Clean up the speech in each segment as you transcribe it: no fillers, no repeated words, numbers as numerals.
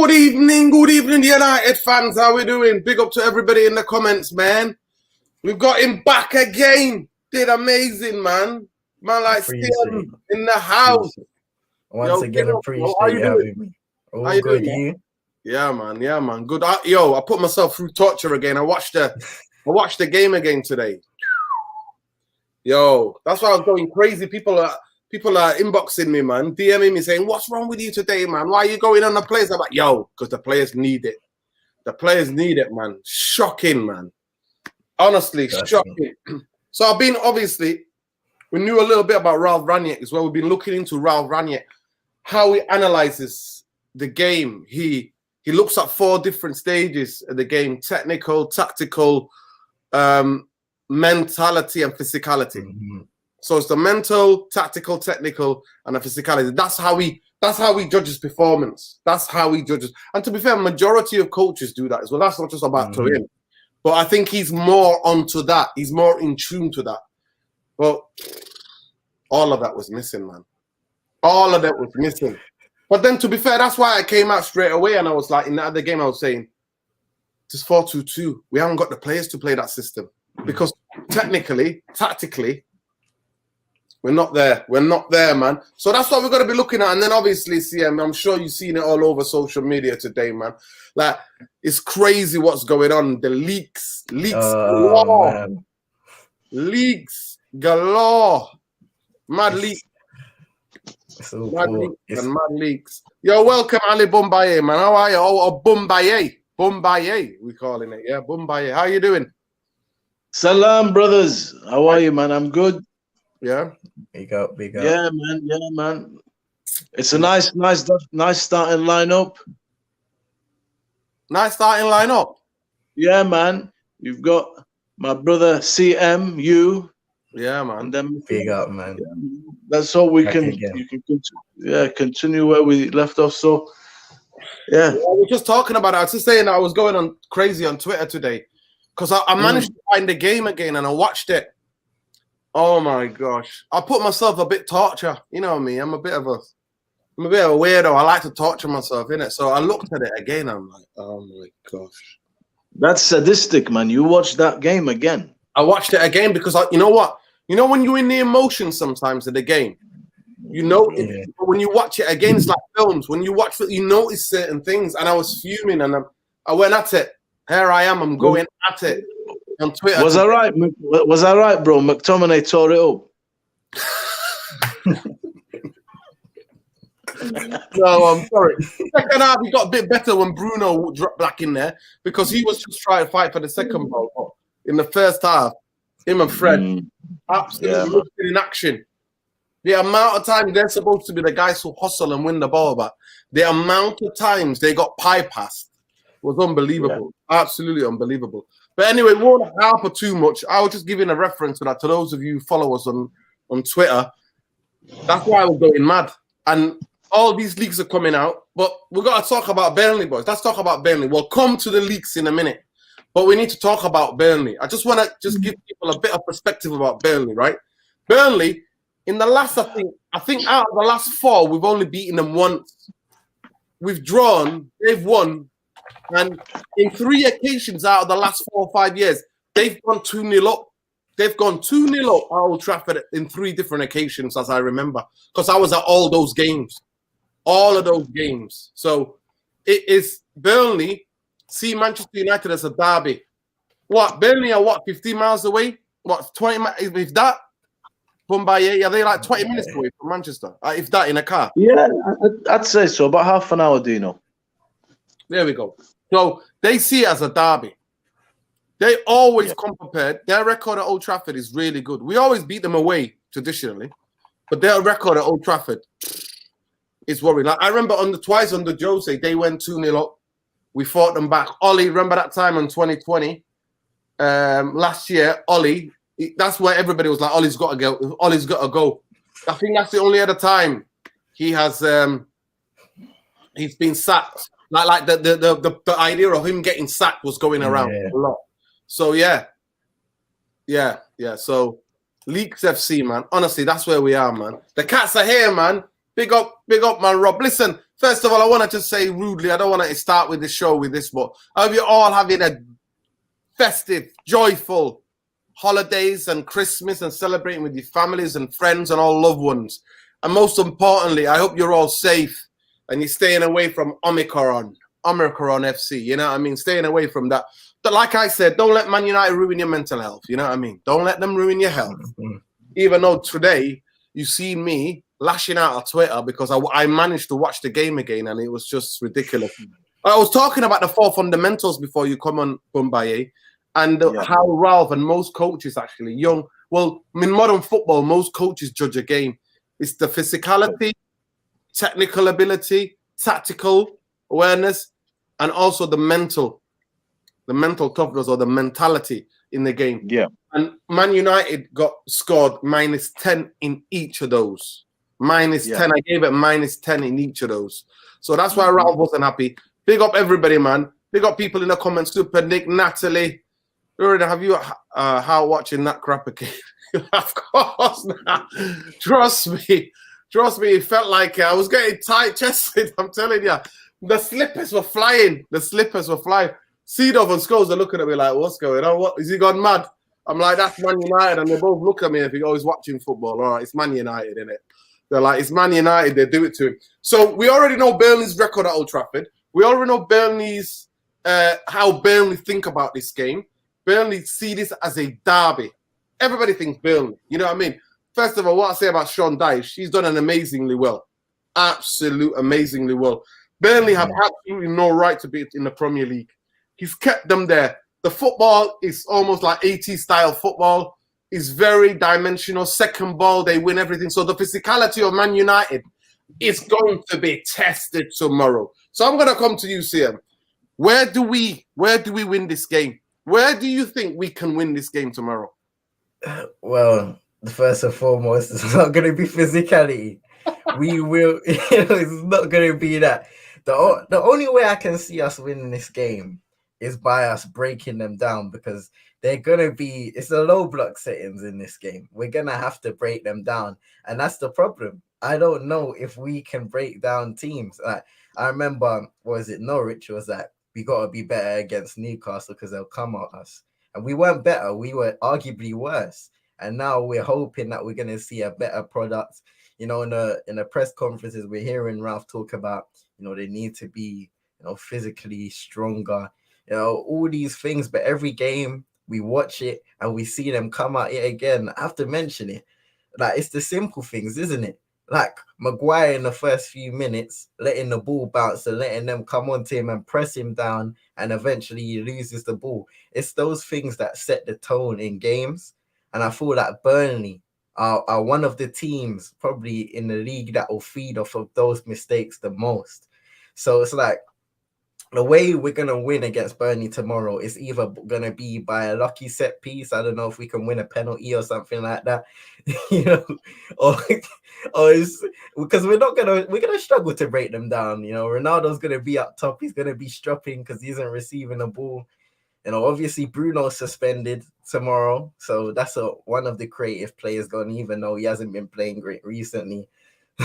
Good evening, United fans. How we doing? Big up to everybody in the comments, man. We've got him back again. Did amazing, man. Man, like still in the house. Once again, appreciate you having me. All good, you? Yeah, man. Good. I put myself through torture again. I watched the game again today. Yo, that's why I was going crazy. People are inboxing me, man, DMing me saying, "What's wrong with you today, man? Why are you going on the players?" I'm like, yo, because the players need it. The players need it, man. Shocking, man. Honestly, shocking. So I've been, obviously, we knew a little bit about Ralf Rangnick as well. We've been looking into Ralf Rangnick, how he analyzes the game. He looks at 4 different stages of the game: technical, tactical, mentality, and physicality. Mm-hmm. So it's the mental, tactical, technical, and the physicality. That's how he judges performance. That's how he judges. And to be fair, majority of coaches do that as well. That's not just about Turin. But I think he's more onto that. He's more in tune to that. Well, all of that was missing, man. All of that was missing. But then, to be fair, that's why I came out straight away and I was like, in the other game, I was saying, it's 4-2-2. We haven't got the players to play that system. Because technically, tactically, we're not there. We're not there, man. So that's what we're going to be looking at. And then obviously, CM, I'm sure you've seen it all over social media today, man. Like, it's crazy what's going on. The leaks galore. Man. Leaks galore. Mad leaks. So Mad cool. leaks and mad leaks. Yo, welcome, Ali Bombaye, man. How are you? Oh, Bombaye. Bombaye, we calling it. Yeah, Bombaye. How you doing? Salam, brothers. How are you, man? I'm good. Yeah. Big up. Yeah, man. It's a nice starting lineup. Nice starting lineup. Yeah, man. You've got my brother CM, you. Yeah, man. And then Big up, man. That's all we can. You can continue where we left off. So, yeah. We're just talking about it. I was just saying I was going on crazy on Twitter today because I managed to find the game again and I watched it. Oh my gosh! I put myself a bit torture. You know me. I'm a bit of a weirdo. I like to torture myself, innit? So I looked at it again. I'm like, oh my gosh, that's sadistic, man. You watched that game again. I watched it again because you know what? You know when you're in the emotion sometimes of the game. You know, when you watch it again, it's like films. When you watch it, you notice certain things. And I was fuming, and I went at it. Here I am. I'm going at it. On Twitter. Was I right? Was I right, bro? McTominay tore it up. No, I'm sorry. Second half, he got a bit better when Bruno dropped back in there because he was just trying to fight for the second ball. But in the first half, him and Fred absolutely in action. The amount of time they're supposed to be the guys who hustle and win the ball, but the amount of times they got bypassed was unbelievable. Yeah. Absolutely unbelievable. But anyway, we won't harp too much. I was just giving a reference to that to those of you who follow us on Twitter. That's why I was going mad. And all these leaks are coming out. But we've got to talk about Burnley, boys. Let's talk about Burnley. We'll come to the leaks in a minute. But we need to talk about Burnley. I just want to give people a bit of perspective about Burnley, right? Burnley, in the last, I think out of the last 4, we've only beaten them once. We've drawn, they've won. And in 3 occasions out of the last 4 or 5 years, they've gone 2-0 up. They've gone 2-0 up at Old Trafford in 3 different occasions, as I remember, because I was at all those games. All of those games. So it is Burnley see Manchester United as a derby. What? Burnley are 15 miles away? What, 20 miles? If that? Bombaye, are they like 20 minutes away from Manchester? If that, in a car? Yeah, I'd say so. About half an hour, Dino. There we go. So they see it as a derby. They always come prepared. Their record at Old Trafford is really good. We always beat them away traditionally, but their record at Old Trafford is worrying. Like I remember twice under Jose, they went 2-0 up. We fought them back. Ollie, remember that time in 2020? Last year, Ollie, that's where everybody was like, Ollie's got to go. Ollie's got to go. I think that's the only other time he has he's been sacked. Like the idea of him getting sacked was going around a lot. So yeah. So Leaks FC, man. Honestly, that's where we are, man. The cats are here, man. Big up, man, Rob. Listen, First of all, I wanted to say rudely, I don't want to start with the show with this, but I hope you're all having a festive, joyful holidays and Christmas and celebrating with your families and friends and all loved ones. And most importantly, I hope you're all safe and you're staying away from Omicron FC. You know what I mean? Staying away from that. But like I said, don't let Man United ruin your mental health. You know what I mean? Don't let them ruin your health. Even though today you see me lashing out on Twitter because I managed to watch the game again and it was just ridiculous. I was talking about the 4 fundamentals before you come on, Bumbaye, and how Ralf and most coaches actually in modern football, most coaches judge a game. It's the physicality, technical ability, tactical awareness, and also the mental toughness or the mentality in the game. Yeah. And Man United got scored -10 in each of those. -10. I gave it -10 in each of those. So that's why Ralf wasn't happy. Big up everybody, man. Big up people in the comments. Super Nick, Natalie. Have you how watching that crap again? Of course not. Trust me. It felt like I was getting tight-chested. I'm telling you. The slippers were flying. Seedorf and Scholes are looking at me like, what's going on? What, is he gone mad? I'm like, that's Man United. And they both look at me if you're always watching football. All right, it's Man United, innit? They're like, it's Man United. They do it to him. So we already know Burnley's record at Old Trafford. We already know Burnley's how Burnley think about this game. Burnley see this as a derby. Everybody thinks Burnley. You know what I mean? First of all, what I say about Sean Dyche, he's done an amazingly well. Amazingly well. Burnley have absolutely no right to be in the Premier League. He's kept them there. The football is almost like 80s style football. It's very dimensional. Second ball, they win everything. So the physicality of Man United is going to be tested tomorrow. So I'm going to come to you, CM. Where do we win this game? Where do you think we can win this game tomorrow? Well, first and foremost, it's not going to be physicality. We will, it's not going to be that. The only way I can see us winning this game is by us breaking them down, because they're going to be, it's the low block settings in this game. We're going to have to break them down. And that's the problem. I don't know if we can break down teams. Like, I remember, Norwich was like, we got to be better against Newcastle because they'll come at us. And we weren't better. We were arguably worse. And now we're hoping that we're going to see a better product. You know, in the press conferences, we're hearing Ralf talk about, they need to be, physically stronger, all these things. But every game we watch it and we see them come at it again. I have to mention it. Like, it's the simple things, isn't it? Like Maguire in the first few minutes, letting the ball bounce and letting them come onto him and press him down, and eventually he loses the ball. It's those things that set the tone in games. And I feel like Burnley are one of the teams probably in the league that will feed off of those mistakes the most. So it's like, the way we're going to win against Burnley tomorrow is either going to be by a lucky set piece. I don't know if we can win a penalty or something like that, or it's because we're going to struggle to break them down. Ronaldo's going to be up top. He's going to be stropping because he isn't receiving the ball. Obviously Bruno's suspended tomorrow. So that's one of the creative players gone, even though he hasn't been playing great recently.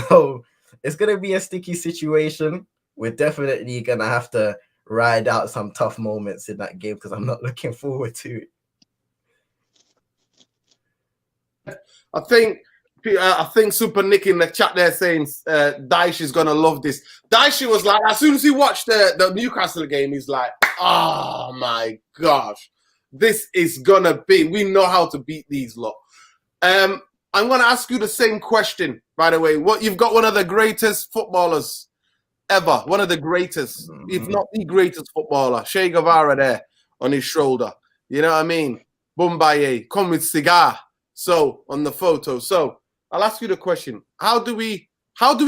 So it's going to be a sticky situation. We're definitely going to have to ride out some tough moments in that game, because I'm not looking forward to it. I think Super Nick in the chat there saying Dyche is going to love this. Dyche was like, as soon as he watched the Newcastle game, he's like, oh my gosh, this is going to be, we know how to beat these lot. I'm going to ask you the same question, by the way. You've got one of the greatest footballers ever, one of the greatest, if not the greatest footballer, Che Guevara there on his shoulder. You know what I mean? Bumbaye, come with cigar. So on the photo. So I'll ask you the question: How do we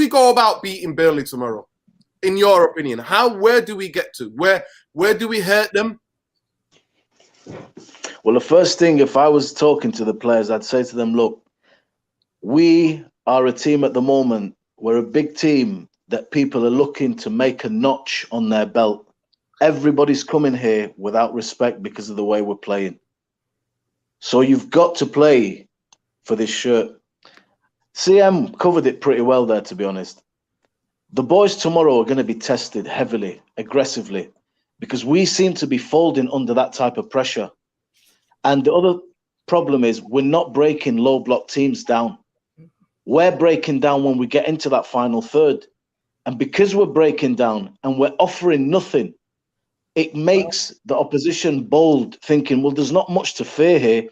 go about beating Burnley tomorrow? In your opinion, where do we get to? Where do we hurt them? Well, the first thing, if I was talking to the players, I'd say to them, look, we are a team at the moment. We're a big team that people are looking to make a notch on their belt. Everybody's coming here without respect because of the way we're playing. So you've got to play for this shirt. CM covered it pretty well there, to be honest. the boys tomorrow are going to be tested heavily, aggressively, because we seem to be folding under that type of pressure. And the other problem is we're not breaking low block teams down. We're breaking down when we get into that final third. And because we're breaking down and we're offering nothing, it makes the opposition bold, thinking, well, there's not much to fear here.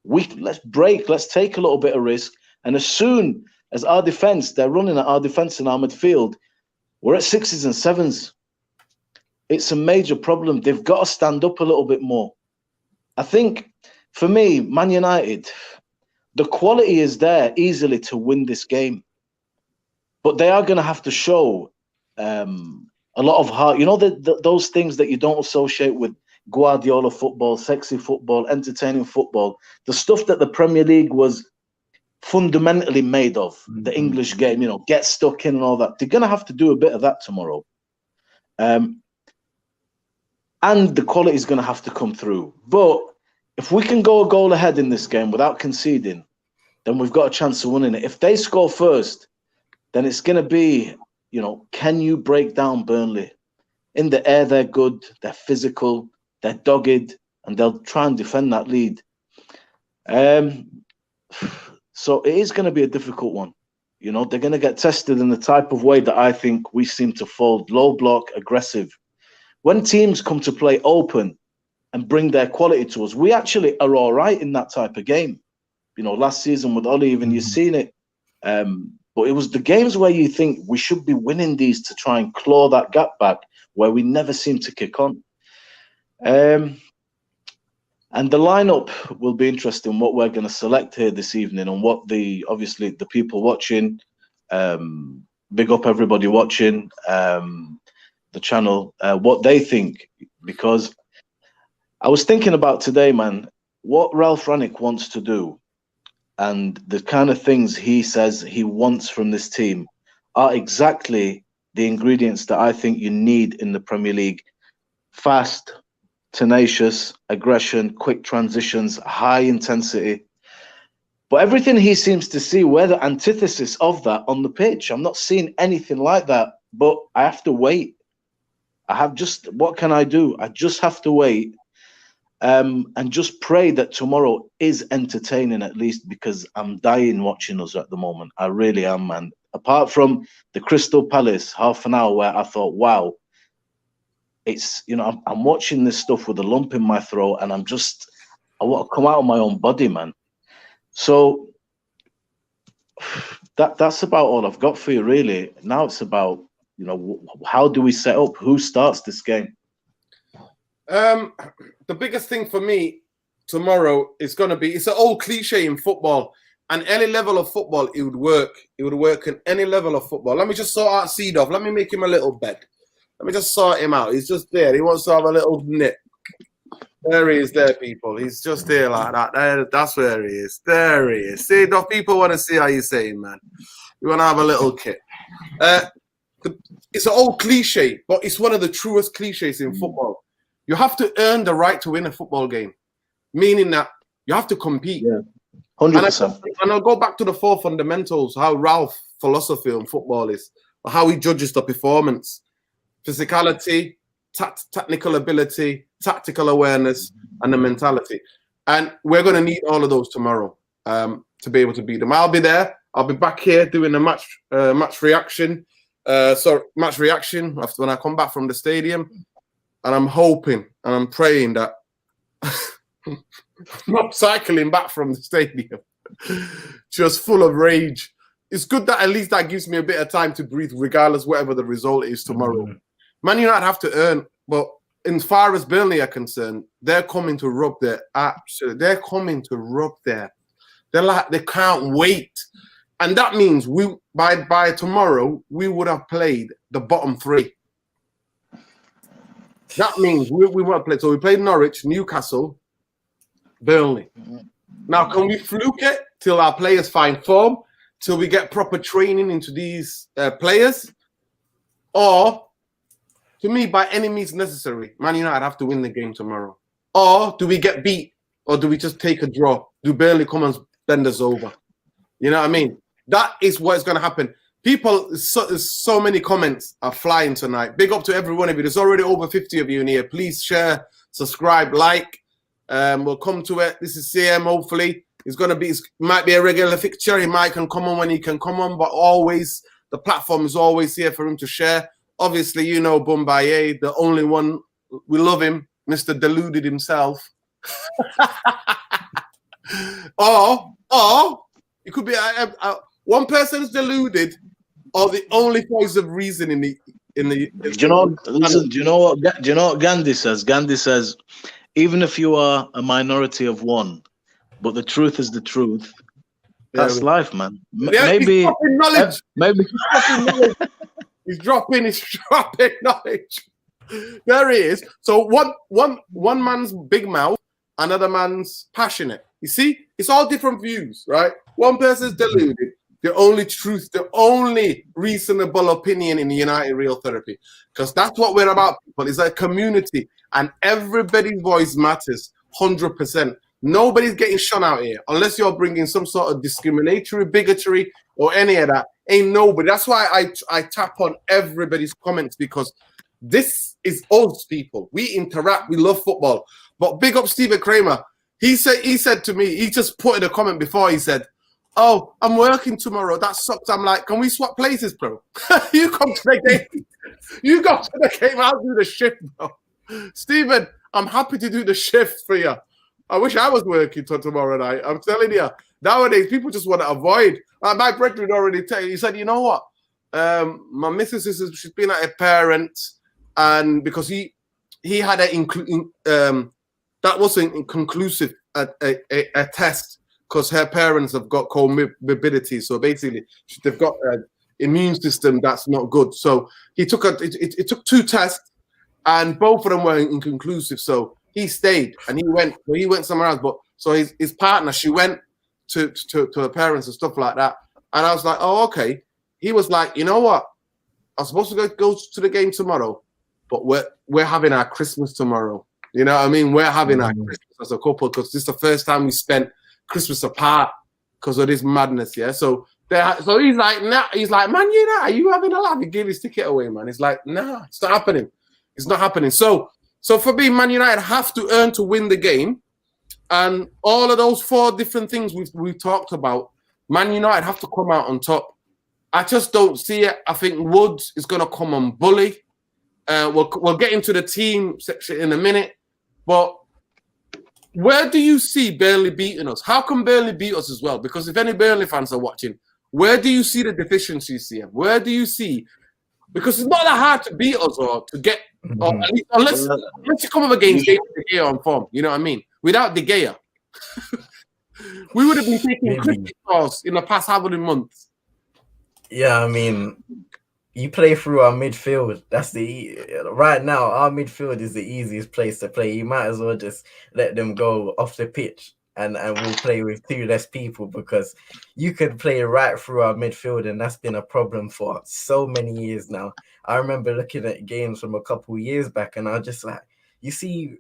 Let's break, let's take a little bit of risk. And as soon as our defense, they're running at our defense in our midfield, we're at 6s and 7s. It's a major problem. They've got to stand up a little bit more. I think, for me, Man United, the quality is there easily to win this game. But they are going to have to show a lot of heart. You know, those things that you don't associate with Guardiola football, sexy football, entertaining football, the stuff that the Premier League was fundamentally made of, the English game, you know, get stuck in and all that. They're going to have to do a bit of that tomorrow. And the quality is going to have to come through. But if we can go a goal ahead in this game without conceding, then we've got a chance of winning it. If they score first, then it's going to be, you know, can you break down Burnley? In the air, they're good, they're physical, they're dogged, and they'll try and defend that lead. So it is going to be a difficult one. You know, they're going to get tested in the type of way that I think we seem to fold, low block, aggressive. When teams come to play open and bring their quality to us, we actually are all right in that type of game. You know, last season with Oli, even you've seen it. But it was the games where you think we should be winning these to try and claw that gap back, where we never seem to kick on. And the lineup will be interesting, what we're going to select here this evening, and what obviously the people watching, big up everybody watching the channel, what they think. Because I was thinking about today, man, what Ralf Rangnick wants to do and the kind of things he says he wants from this team are exactly the ingredients that I think you need in the Premier League. Fast, tenacious, aggression, quick transitions, high intensity. But everything he seems to see, we're the antithesis of that on the pitch. I'm not seeing anything like that, but I have to wait. What can I do? I just have to wait and just pray that tomorrow is entertaining at least, because I'm dying watching us at the moment. I really am, man. Apart from the Crystal Palace half an hour where I thought, wow, it's, you know, I'm watching this stuff with a lump in my throat, and I want to come out of my own body, man. So that's about all I've got for you, really. Now it's about, you know, how do we set up? Who starts this game? The biggest thing for me tomorrow is going to be, it's an old cliche in football, and any level of football, it would work. It would work in any level of football. Let me just sort out Seedorf. Let me make him a little bed. Let me just sort him out. He's just there. He wants to have a little nip. There he is there, people. He's just there like that. That's where he is. There he is. Seedorf, people want to see how you're saying, man. You want to have a little kit. It's an old cliche, but it's one of the truest cliches in football. You have to earn the right to win a football game, meaning that you have to compete. Yeah, 100%. And I'll go back to the 4 fundamentals, how Ralph's philosophy on football is, how he judges the performance. Physicality, technical ability, tactical awareness, and the mentality. And we're going to need all of those tomorrow to be able to beat them. I'll be there. I'll be back here doing a match reaction. Match reaction after when I come back from the stadium. And I'm hoping and I'm praying that I'm not cycling back from the stadium just full of rage. It's good that at least that gives me a bit of time to breathe, regardless whatever the result is tomorrow. Man United have to earn, but as far as Burnley are concerned, they're coming to rub their They're coming to rub their. They're like, they can't wait, and that means by tomorrow we would have played the bottom 3. That means we won't play. So we played Norwich, Newcastle, Burnley. Now, can we fluke it till our players find form, till we get proper training into these players? Or, to me, by any means necessary, Man United have to win the game tomorrow. Or do we get beat? Or do we just take a draw? Do Burnley come and bend us over? You know what I mean? That is what is going to happen. people, so many comments are flying tonight. Big up to every one of you. There's already over 50 of you in here. Please share, subscribe, like. We'll come to it. This is CM. Hopefully, might be a regular fixture. He might can come on when he can come on, but always the platform is always here for him to share. Obviously, you know Bumbaye, the only one. We love him, Mr. Deluded himself. or it could be one person's deluded, or the only voice of reason in the. Do you know? Listen. Do you know what Gandhi says? Gandhi says, even if you are a minority of one, but the truth is the truth. That's life, man. Maybe he's dropping knowledge. There he is. So one man's big mouth, another man's passionate. You see, it's all different views, right? One person's deluded. The only truth, the only reasonable opinion in the United Real Therapy, because that's what we're about, people. It's a community, and everybody's voice matters, 100%. Nobody's getting shut out here unless you're bringing some sort of discriminatory, bigotry, or any of that. Ain't nobody. That's why I tap on everybody's comments, because this is us, people. We interact. We love football. But big up Stephen Kramer. He said to me, he just put in a comment before. He said, "Oh, I'm working tomorrow. That sucks." I'm like, "Can we swap places, bro? You come to the game. You go to the game. I'll do the shift, bro." Stephen, I'm happy to do the shift for you. I wish I was working till tomorrow night. I'm telling you, nowadays people just want to avoid. My brethren already tell you. He said, "You know what? My missus she's been at a parent, and because he had that wasn't inconclusive a test, because her parents have got comorbidity. So basically, they've got an immune system that's not good. So he took it took 2 tests, and both of them were inconclusive. So he stayed and he went somewhere else. But so his partner, she went to her parents and stuff like that. And I was like, "Oh, okay." He was like, "You know what? I'm supposed to go to the game tomorrow, but we're having our Christmas tomorrow. You know what I mean? We're having our Christmas as a couple, because this is the first time we spent Christmas apart because of this madness." Yeah. So he's like, "Nah." He's like, "Man, are you having a laugh?" He gave his ticket away, man. He's like, "Nah, it's not happening. It's not happening." So for me, Man United have to earn to win the game, and all of those 4 different things we've talked about, Man United have to come out on top. I just don't see it. I think Woods is going to come and bully. We'll get into the team section in a minute, but where do you see Burnley beating us? How come Burnley beat us as well? Because if any Burnley fans are watching, where do you see the deficiencies here? Where do you see? Because it's not that hard to beat us or to get, or at least, unless you come up against De Gea on form. You know what I mean? Without De Gea, we would have been taking cricket calls in the past how many months. Yeah, I mean, you play through our midfield. That's right now. Our midfield is the easiest place to play. You might as well just let them go off the pitch, and we'll play with 2 less people, because you could play right through our midfield, and that's been a problem for so many years now. I remember looking at games from a couple of years back, and I was just like, you see,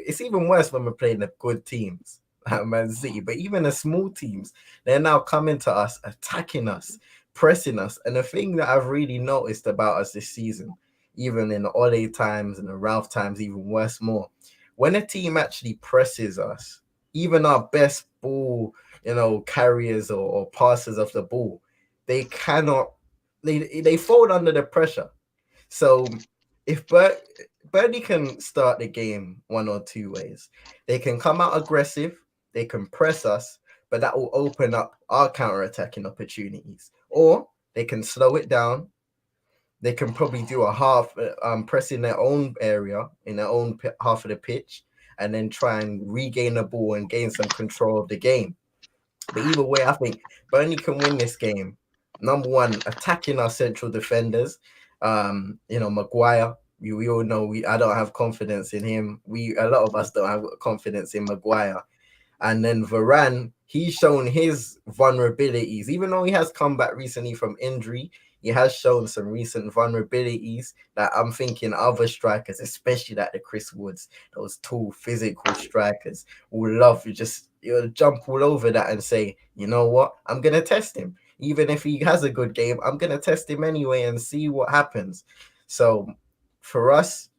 it's even worse when we're playing the good teams like Man City, but even the small teams, they're now coming to us, attacking us, pressing us. And the thing that I've really noticed about us this season, even in the Ole times and the Ralf times, even worse more, when a team actually presses us, even our best ball, carriers or passers of the ball, they cannot, they fold under the pressure. So if Burnley can start the game 1 or 2 ways, they can come out aggressive, they can press us, but that will open up our counter-attacking opportunities. Or they can slow it down. They can probably do a half press in their own area, in their own half of the pitch, and then try and regain the ball and gain some control of the game. But either way, I think Burnley can win this game. Number 1, attacking our central defenders. Maguire. We all know I don't have confidence in him. A lot of us don't have confidence in Maguire. And then Varane, he's shown his vulnerabilities. Even though he has come back recently from injury, he has shown some recent vulnerabilities that I'm thinking other strikers, especially like the Chris Woods, those tall, physical strikers, will love to just jump all over that and say, "You know what? I'm going to test him." Even if he has a good game, I'm going to test him anyway and see what happens. So for us,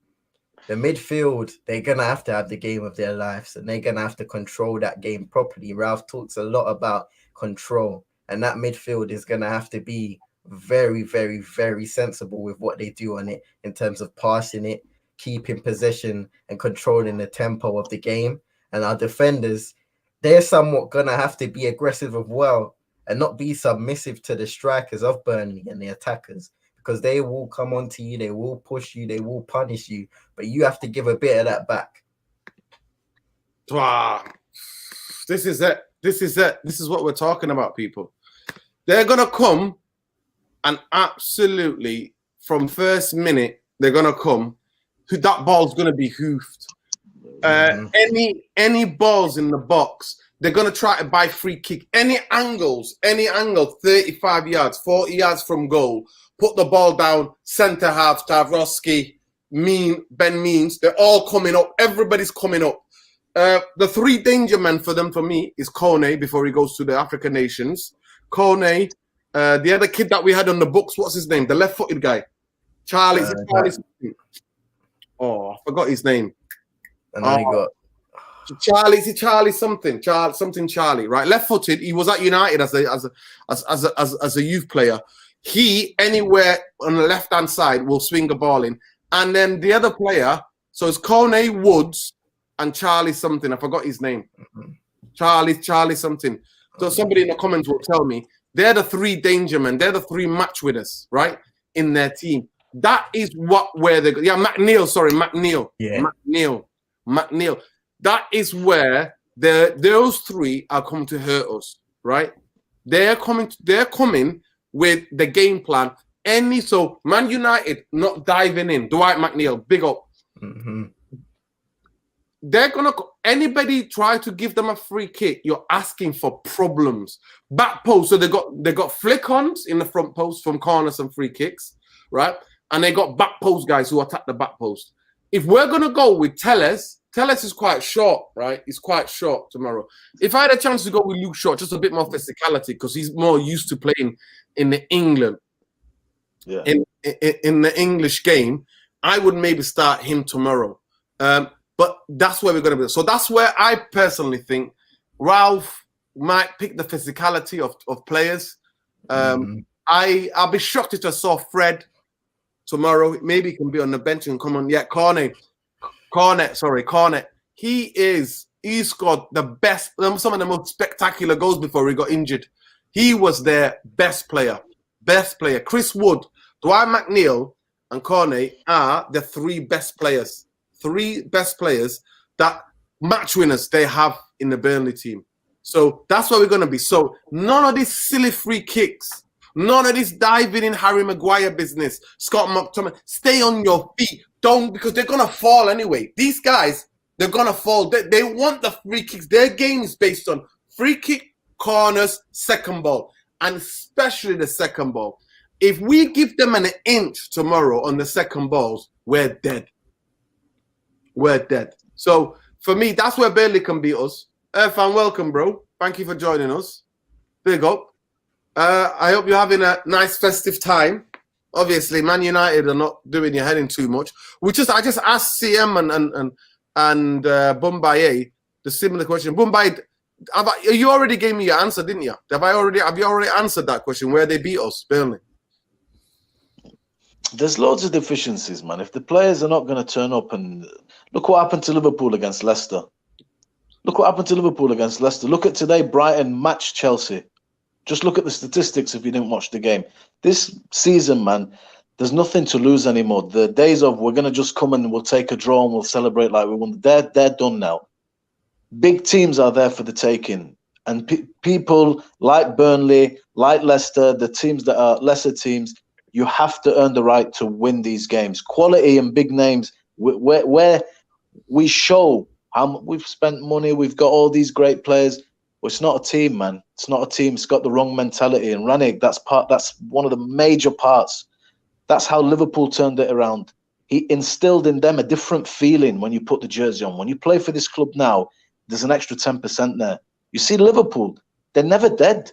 the midfield, they're going to have the game of their lives, and they're going to have to control that game properly. Ralf talks a lot about control, and that midfield is going to have to be very, very, very sensible with what they do on it in terms of passing it, keeping possession, and controlling the tempo of the game. And our defenders, they're somewhat going to have to be aggressive as well and not be submissive to the strikers of Burnley and the attackers, because they will come onto you, they will push you, they will punish you, but you have to give a bit of that back. This is it. This is what we're talking about, people. They're going to come and absolutely, from first minute, they're going to come. That ball's going to be hoofed. Any balls in the box, they're going to try to buy free kick. Any angle, 35 yards, 40 yards from goal, put the ball down, centre half, Stavrovsky, Ben Means, they're all coming up. Everybody's coming up. The three danger men for them, for me, is Kone before he goes to the African nations. Kone, the other kid that we had on the books, what's his name? The left-footed guy. Charlie. Oh, I forgot his name. And then he got Charlie something, Charlie, right? Left-footed. He was at United as a youth player. He anywhere on the left-hand side will swing the ball in, and then the other player. So it's Kone, Woods, and Charlie something. I forgot his name. Charlie something. So somebody in the comments will tell me they're the three danger men. They're the three match winners, right? In their team. That is where they go. Yeah, McNeil. Yeah, McNeil. That is where those three are coming to hurt us, right? They're coming with the game plan. So Man United not diving in. Dwight McNeil, big up. They're gonna. Anybody try to give them a free kick, you're asking for problems. Back post. So they got flick-ons in the front post from corners and free kicks, right? And they got back post guys who attack the back post. If we're gonna go with Telles is quite short, right? He's quite short tomorrow. If I had a chance to go with Luke Shaw, just a bit more physicality, because he's more used to playing in the England, in the English game, I would maybe start him tomorrow. But that's where we're going to be. So that's where I personally think Ralf might pick the physicality of players. I'll be shocked if I saw Fred tomorrow. Maybe he can be on the bench and come on. Yeah, Cornet. He scored the best, some of the most spectacular goals before he got injured. He was their best player. Chris Wood, Dwight McNeil, and Cornet are the three best players. That match winners they have in the Burnley team. So that's where we're going to be. So none of these silly free kicks, none of this diving in Harry Maguire business, Scott McTominay. Stay on your feet. Don't, because they're going to fall anyway. These guys, they're going to fall. They want the free kicks. Their game is based on free kick, corners, second ball, and especially the second ball. If we give them an inch tomorrow on the second balls, we're dead. So for me, that's where Burnley can beat us. Irfan, welcome, bro. Thank you for joining us. Big up. I hope you're having a nice festive time. Obviously, Man United are not doing your head in too much. I just asked CM and Bumbaye the similar question. Bumbaye, you already gave me your answer, didn't you? Have you already answered that question? Where they beat us, Burnley? There's loads of deficiencies, man. If the players are not going to turn up, and look what happened to Liverpool against Leicester. Look at today, Brighton matched Chelsea. Just look at the statistics if you didn't watch the game. This season, man, there's nothing to lose anymore. The days of we're going to just come and we'll take a draw and we'll celebrate like we won, they're done now. Big teams are there for the taking. And people like Burnley, like Leicester, the teams that are lesser teams, you have to earn the right to win these games. Quality and big names, where we show how we've spent money, we've got all these great players. Well, it's not a team, man. It's not a team. It's got the wrong mentality. And Rangnick, that's one of the major parts. That's how Liverpool turned it around. He instilled in them a different feeling when you put the jersey on. When you play for this club now, there's an extra 10% there. You see Liverpool, they're never dead.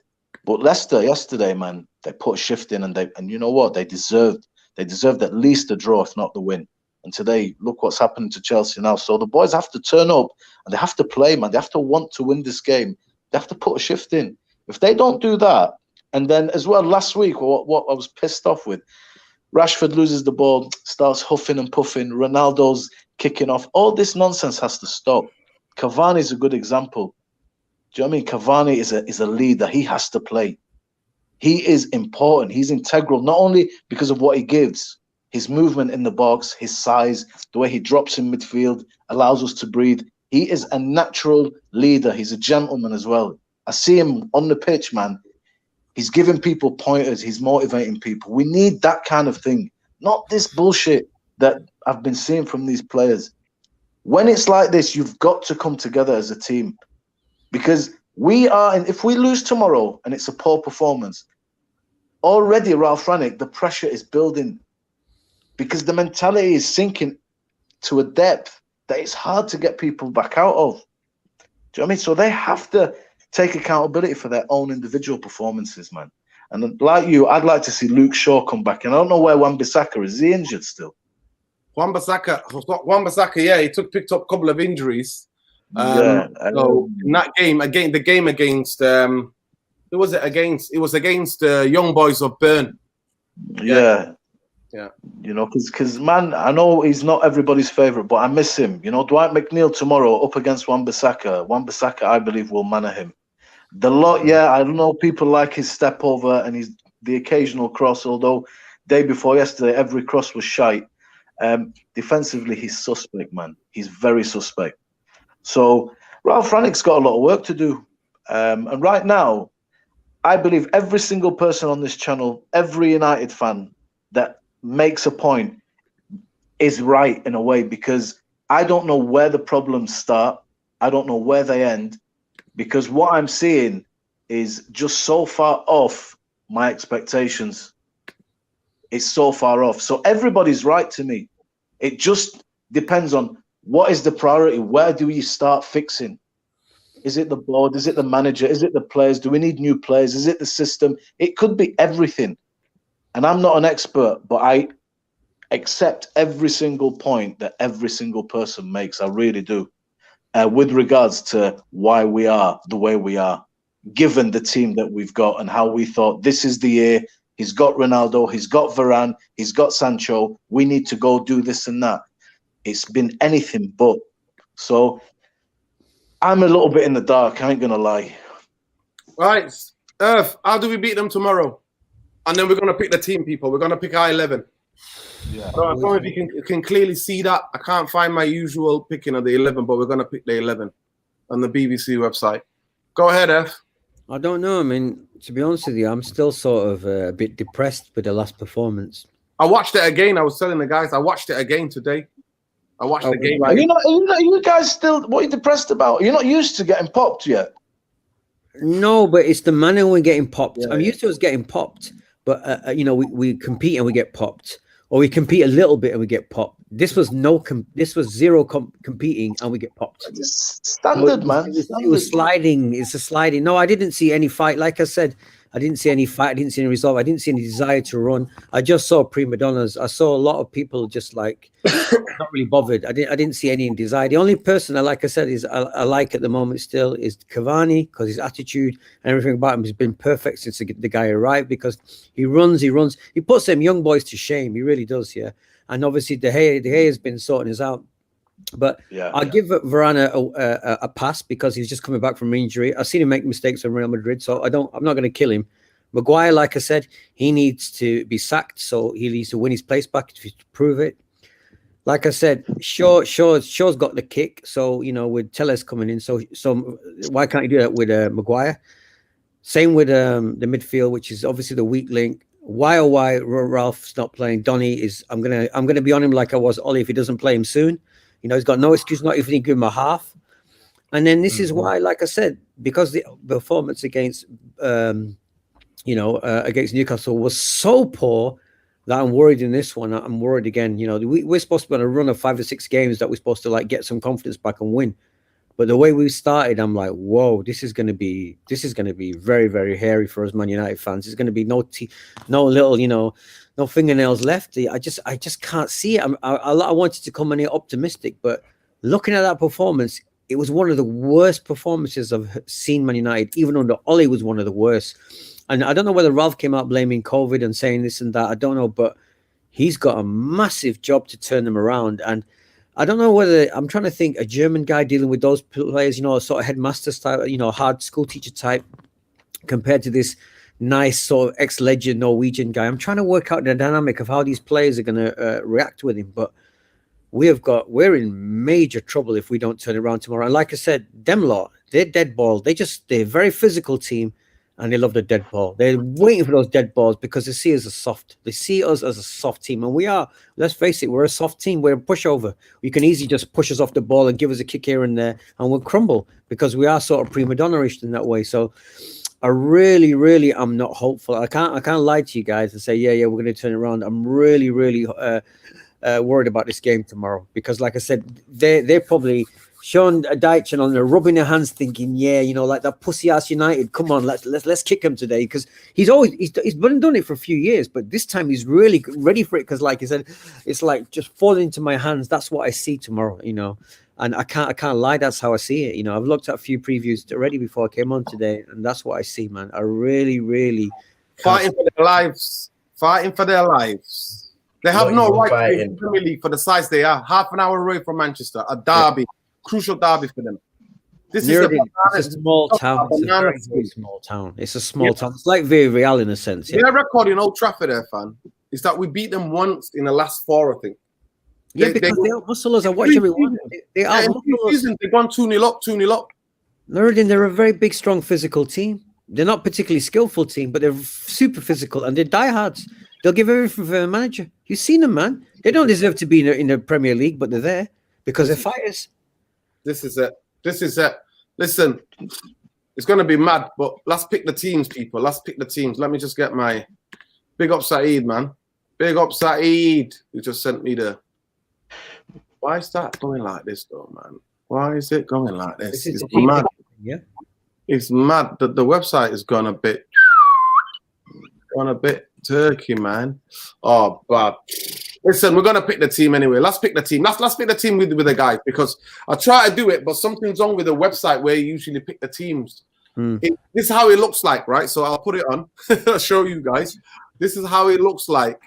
But Leicester yesterday, man, they put a shift in, and you know what? They deserved at least a draw, if not the win. And today, look what's happened to Chelsea now. So the boys have to turn up and they have to play, man. They have to want to win this game. They have to put a shift in. If they don't do that, and then as well last week, what I was pissed off with, Rashford loses the ball, starts huffing and puffing. Ronaldo's kicking off. All this nonsense has to stop. Cavani is a good example. Do you know what I mean? Cavani is a leader. He has to play. He is important. He's integral, not only because of what he gives, his movement in the box, his size, the way he drops in midfield, allows us to breathe. He is a natural leader. He's a gentleman as well. I see him on the pitch, man. He's giving people pointers. He's motivating people. We need that kind of thing, not this bullshit that I've been seeing from these players. When it's like this, you've got to come together as a team, because if we lose tomorrow and it's a poor performance, already Ralf Rangnick, the pressure is building, because the mentality is sinking to a depth that it's hard to get people back out of. Do you know what I mean? So they have to take accountability for their own individual performances, man. And like you, I'd like to see Luke Shaw come back. And I don't know where Wan-Bissaka is. Is he injured still? Wan-Bissaka, yeah, he picked up a couple of injuries. So in that game, the game against who was it against? It was against Young Boys of Burnley. Yeah. You know, because man, I know he's not everybody's favorite, but I miss him. You know, Dwight McNeil tomorrow up against Wan-Bissaka. Wan-Bissaka, I believe, will manner him. The lot, yeah, I don't know. People like his step over and the occasional cross. Although day before yesterday, every cross was shite. Defensively, he's suspect, man. He's very suspect. So Ralf Rangnick's got a lot of work to do. And right now, I believe every single person on this channel, every United fan that makes a point is right in a way, because I don't know where the problems start. I don't know where they end, because what I'm seeing is just so far off my expectations. It's so far off. So everybody's right to me. It just depends on what is the priority. Where do you start fixing? Is it the board? Is it the manager? Is it the players? Do we need new players? Is it the system? It could be everything. And I'm not an expert, but I accept every single point that every single person makes. I really do. With regards to why we are the way we are, given the team that we've got and how we thought this is the year. He's got Ronaldo, he's got Varane, he's got Sancho. We need to go do this and that. It's been anything but. So I'm a little bit in the dark. I ain't going to lie. Right. Earth, how do we beat them tomorrow? And then we're going to pick the team, people. We're going to pick our 11. Yeah. I don't know if you can clearly see that. I can't find my usual picking of the 11, but we're going to pick the 11 on the BBC website. Go ahead, Earth. I don't know. I mean, to be honest with you, I'm still sort of a bit depressed with the last performance. I watched it again. I was telling the guys, I watched it again today. I watched the game. Are you guys still, what are you depressed about? You're not used to getting popped yet. No, but it's the manner we're getting popped. Yeah. I'm used to us getting popped, but you know, we compete and we get popped, or we compete a little bit and we get popped. This was zero competing and we get popped. It's standard, man. It was sliding. It's a sliding. No, I didn't see any fight. Like I said, I didn't see any fight. I didn't see any resolve. I didn't see any desire to run. I just saw prima donnas. I saw a lot of people just like not really bothered. I didn't see any desire. The only person I like I like at the moment still is Cavani, because his attitude and everything about him has been perfect since the guy arrived, because he runs. He puts them young boys to shame. He really does, yeah. And obviously De Gea has been sorting us out. But I'll give Varane a pass, because he's just coming back from injury. I've seen him make mistakes in Real Madrid, so I'm not going to kill him. Maguire, like I said, he needs to be sacked, so he needs to win his place back to prove it. Like I said, Shaw's got the kick, so you know, with Telles coming in, so why can't you do that with Maguire? Same with the midfield, which is obviously the weak link. Why Ralph's not playing? Donny is. I'm gonna be on him like I was Ollie if he doesn't play him soon. You know, he's got no excuse, not even give him a half. And then this is why, like I said, because the performance against, against Newcastle was so poor that I'm worried in this one. I'm worried again. You know, we're supposed to be on a run of 5 or 6 games that we're supposed to like get some confidence back and win. But the way we started, I'm like, whoa, this is going to be very, very hairy for us Man United fans. There's going to be no little, no fingernails left. I just can't see it. I wanted to come in here optimistic, but looking at that performance, it was one of the worst performances I've seen Man United. Even under Ole was one of the worst. And I don't know whether Ralf came out blaming COVID and saying this and that. I don't know, but he's got a massive job to turn them around. And I don't know whether I'm trying to think a German guy dealing with those players, a sort of headmaster style, hard school teacher type, compared to this nice sort of ex-legend Norwegian guy. I'm trying to work out the dynamic of how these players are going to react with him. But we're in major trouble if we don't turn it around tomorrow. And like I said, them lot, they're dead ball. They're a very physical team. And they love the dead ball. They're waiting for those dead balls because they see us as soft. They see us as a soft team. And we are, let's face it, we're a soft team. We're a pushover. You can easily just push us off the ball and give us a kick here and there, and we'll crumble because we are sort of prima donna-ish in that way. So I really, really am not hopeful. I can't lie to you guys and say, yeah, we're going to turn it around. I'm really, really worried about this game tomorrow because, like I said, they're probably Sean Dyche and on there rubbing their hands, thinking, like that pussy ass United. Come on, let's kick him today because he's done it for a few years, but this time he's really ready for it because, like I said, it's like just falling into my hands. That's what I see tomorrow, and I can't lie. That's how I see it. I've looked at a few previews already before I came on today, and that's what I see, man. I really, really fighting for their lives. They have no right to be in the Premier League for the size they are. Half an hour away from Manchester, a derby. Crucial derby for them. It's a small town. It's a very small town. It's a small town. It's like Villarreal in a sense. Their record in Old Trafford, fan, is that we beat them once in the last 4, I think. Because they outmuscle us. I watch everyone. They outmuscle us. They've gone 2-0 up, 2-0 up. They're a very big, strong, physical team. They're not particularly skillful team, but they're super physical and they're diehards. They'll give everything for their manager. You've seen them, man. They don't deserve to be in the Premier League, but they're there because they're fighters. This is it. Listen, it's going to be mad, but let's pick the teams, people. Let's pick the teams. Let me just get my big up Saeed, man. Big up Saeed, who just sent me the. Why is that going like this, though, man? Why is it going like this? It's mad. Yeah, it's mad. The website is gone a bit turkey, man. Oh, but. Listen, we're gonna pick the team anyway. Let's pick the team. Let's pick the team with the guys because I try to do it, but something's wrong with the website where you usually pick the teams. This is how it looks like, right? So I'll put it on. I'll show you guys. This is how it looks like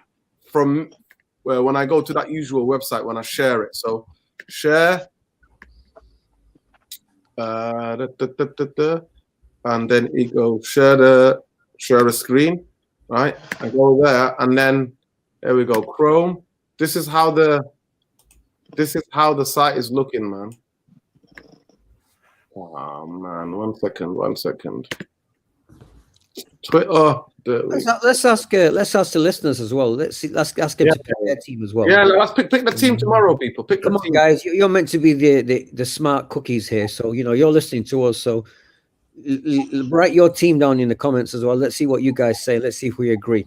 from when I go to that usual website when I share it. So share, and then it goes share the screen, right? I go there, and then. There we go. Chrome. This is how the site is looking, man. Oh man, one second. Twitter. Let's ask the listeners as well. Let's ask them to pick their team as well. Yeah, let's pick the team tomorrow, people. Come on, guys. You're meant to be the smart cookies here, so you're listening to us. So write your team down in the comments as well. Let's see what you guys say. Let's see if we agree.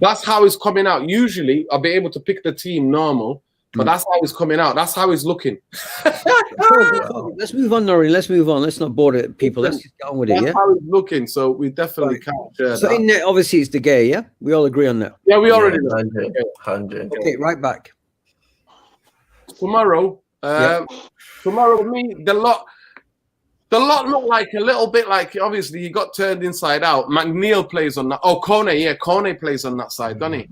That's how it's coming out. Usually, I'll be able to pick the team normal, but that's how it's coming out. That's how it's looking. Let's move on, Noreen. Let's move on. Let's not bore the people. Let's just get on with it. That's how it's looking. So we definitely can't share so that. in there, obviously, it's De Gea, yeah? We all agree on that. Yeah, we already know. 100. Okay, right back. Tomorrow, the lot look like a little bit like, obviously, he got turned inside out. McNeil plays on that. Oh, Kone plays on that side, doesn't he?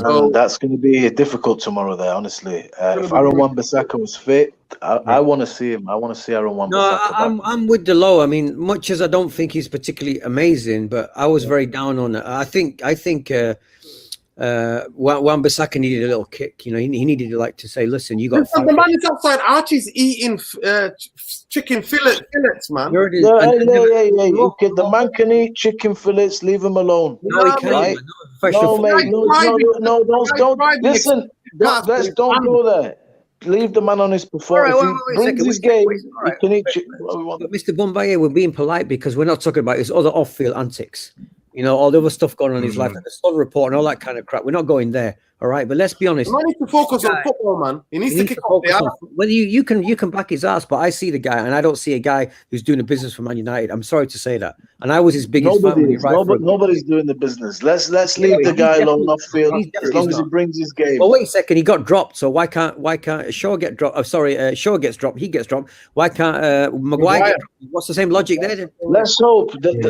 So that's going to be difficult tomorrow there, honestly. If Aaron Wan-Bissaka was fit, I want to see him. I want to see Aaron Wan-Bissaka. No, I'm with Delo. I mean, much as I don't think he's particularly amazing, but I was very down on it. I think Wan-Bissaka needed a little kick. He needed to say, listen, you got the man is outside. Archie's eating chicken fillets, man. Yeah. The man can eat chicken fillets. Leave him alone. No, he can't. Right? No, mate. No, don't. Listen, don't go there. Leave the man on his performance. If he brings his game, he can eat chicken. But Mr. Bombaye, we're being polite because we're not talking about his other off-field antics. All the other stuff going on in his life, like the Sun report and all that kind of crap. We're not going there. All right, but let's be honest. Man needs to focus on football, man. He needs to kick off the ass. Whether you can back his ass, but I see the guy, and I don't see a guy who's doing the business for Man United. I'm sorry to say that, and I was his biggest fan. Nobody's doing the business. Let's leave the guy alone off field as long as he brings his game. Well, wait a second. He got dropped, so why can't Shaw get dropped? Shaw gets dropped. He gets dropped. Why can't Maguire get dropped? What's the same logic there? Let's hope that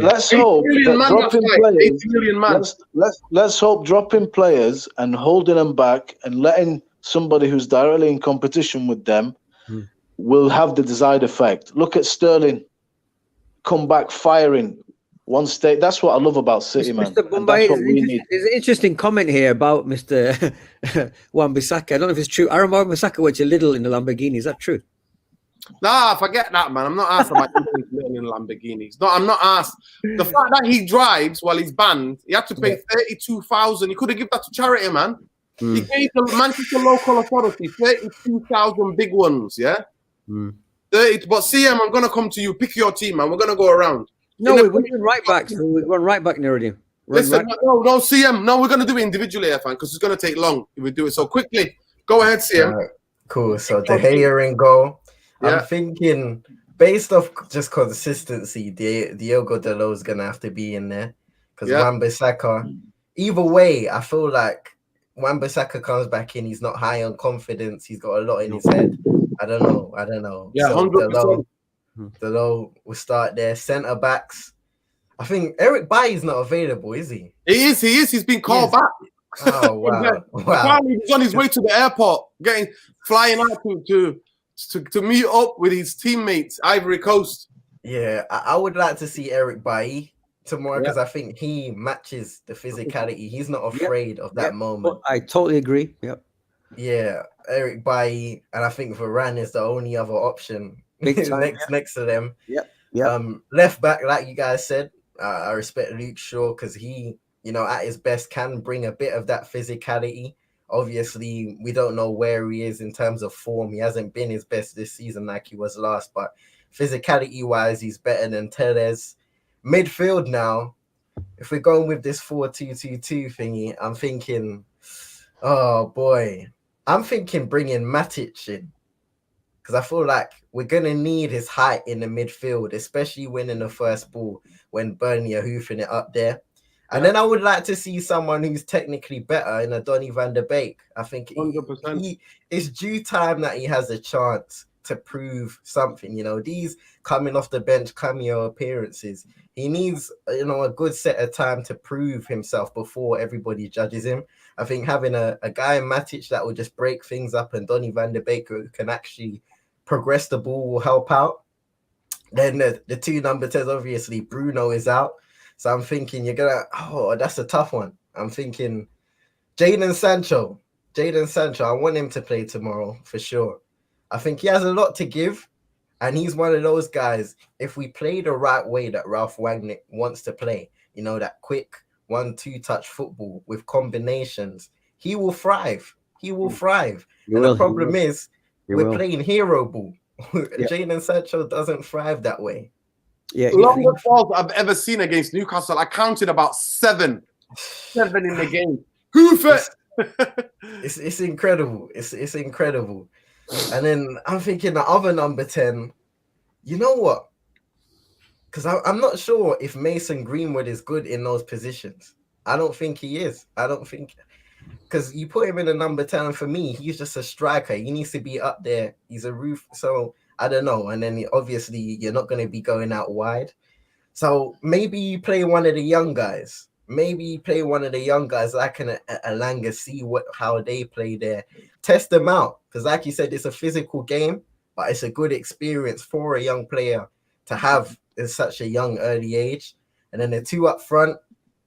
let's hope dropping players and holding them back and letting somebody who's directly in competition with them will have the desired effect. Look at Sterling, come back firing one state. That's what I love about City, man. Mr. Bombay, there's an interesting comment here about Mr. Wan-Bissaka. I don't know if it's true. Aaron Wan-Bissaka went a little in the Lamborghini. Is that true? Nah, forget that, man. I'm not asked about in Lamborghinis. No, I'm not asked. The fact that he drives while he's banned, he had to pay 32,000. He could have given that to charity, man. He gave the Manchester local authority 32,000 big ones, yeah? 30. But CM, I'm gonna come to you. Pick your team, man. We're gonna go around. No, we're doing right back. So we're going right back, Nuruddin. Listen, no, CM. No, we're gonna do it individually, I find, because it's gonna take long if we do it so quickly. Go ahead, CM. Cool. So De Gea in goal. I'm thinking, based off just consistency, Diogo Dalot is gonna have to be in there because Wan-Bissaka. Either way, I feel like Wan-Bissaka comes back in. He's not high on confidence. He's got a lot in his head. I don't know. Yeah, 100%. Dalot will start there. Centre backs. I think Eric Bailly's not available, is he? He is. He's been called back. Oh wow! He's on his way to the airport, flying out to meet up with his teammates, Ivory Coast. Yeah, I would like to see Eric Bailly tomorrow because I think he matches the physicality. He's not afraid of that moment. I totally agree. Yep. Yeah, Eric Bailly, and I think Varane is the only other option next to them. Yep. Left back, like you guys said, I respect Luke Shaw because he, at his best can bring a bit of that physicality. Obviously, we don't know where he is in terms of form. He hasn't been his best this season like he was last, but physicality-wise, he's better than Tellez. Midfield now, if we're going with this 4-2-2-2 thingy, I'm thinking, oh boy, I'm thinking bringing Matic in because I feel like we're going to need his height in the midfield, especially winning the first ball when Burnley are hoofing it up there. And then I would like to see someone who's technically better in a Donny van der Beek. I think it's due time that he has a chance to prove something. These coming off the bench cameo appearances, he needs a good set of time to prove himself before everybody judges him. I think having a guy in Matic that will just break things up and Donny van der Beek who can actually progress the ball will help out. Then the two number 10s, obviously Bruno is out. So I'm thinking that's a tough one. I'm thinking Jadon Sancho. I want him to play tomorrow for sure. I think he has a lot to give. And he's one of those guys, if we play the right way that Ralf Rangnick wants to play, that quick 1-2 touch football with combinations, he will thrive. The problem is we're playing hero ball. Jadon Sancho doesn't thrive that way. Yeah, longest balls I've ever seen against Newcastle. I counted about seven in the game. Hoof it! It's incredible. It's incredible. And then I'm thinking the other number 10. You know what? Because I'm not sure if Mason Greenwood is good in those positions. I don't think he is. Because you put him in a number 10, and for me, he's just a striker. He needs to be up there. He's a roof. So I don't know. And then obviously you're not going to be going out wide. So maybe you play one of the young guys. Like an Alanga, see how they play there. Test them out. Because like you said, it's a physical game, but it's a good experience for a young player to have at such a young early age. And then the two up front,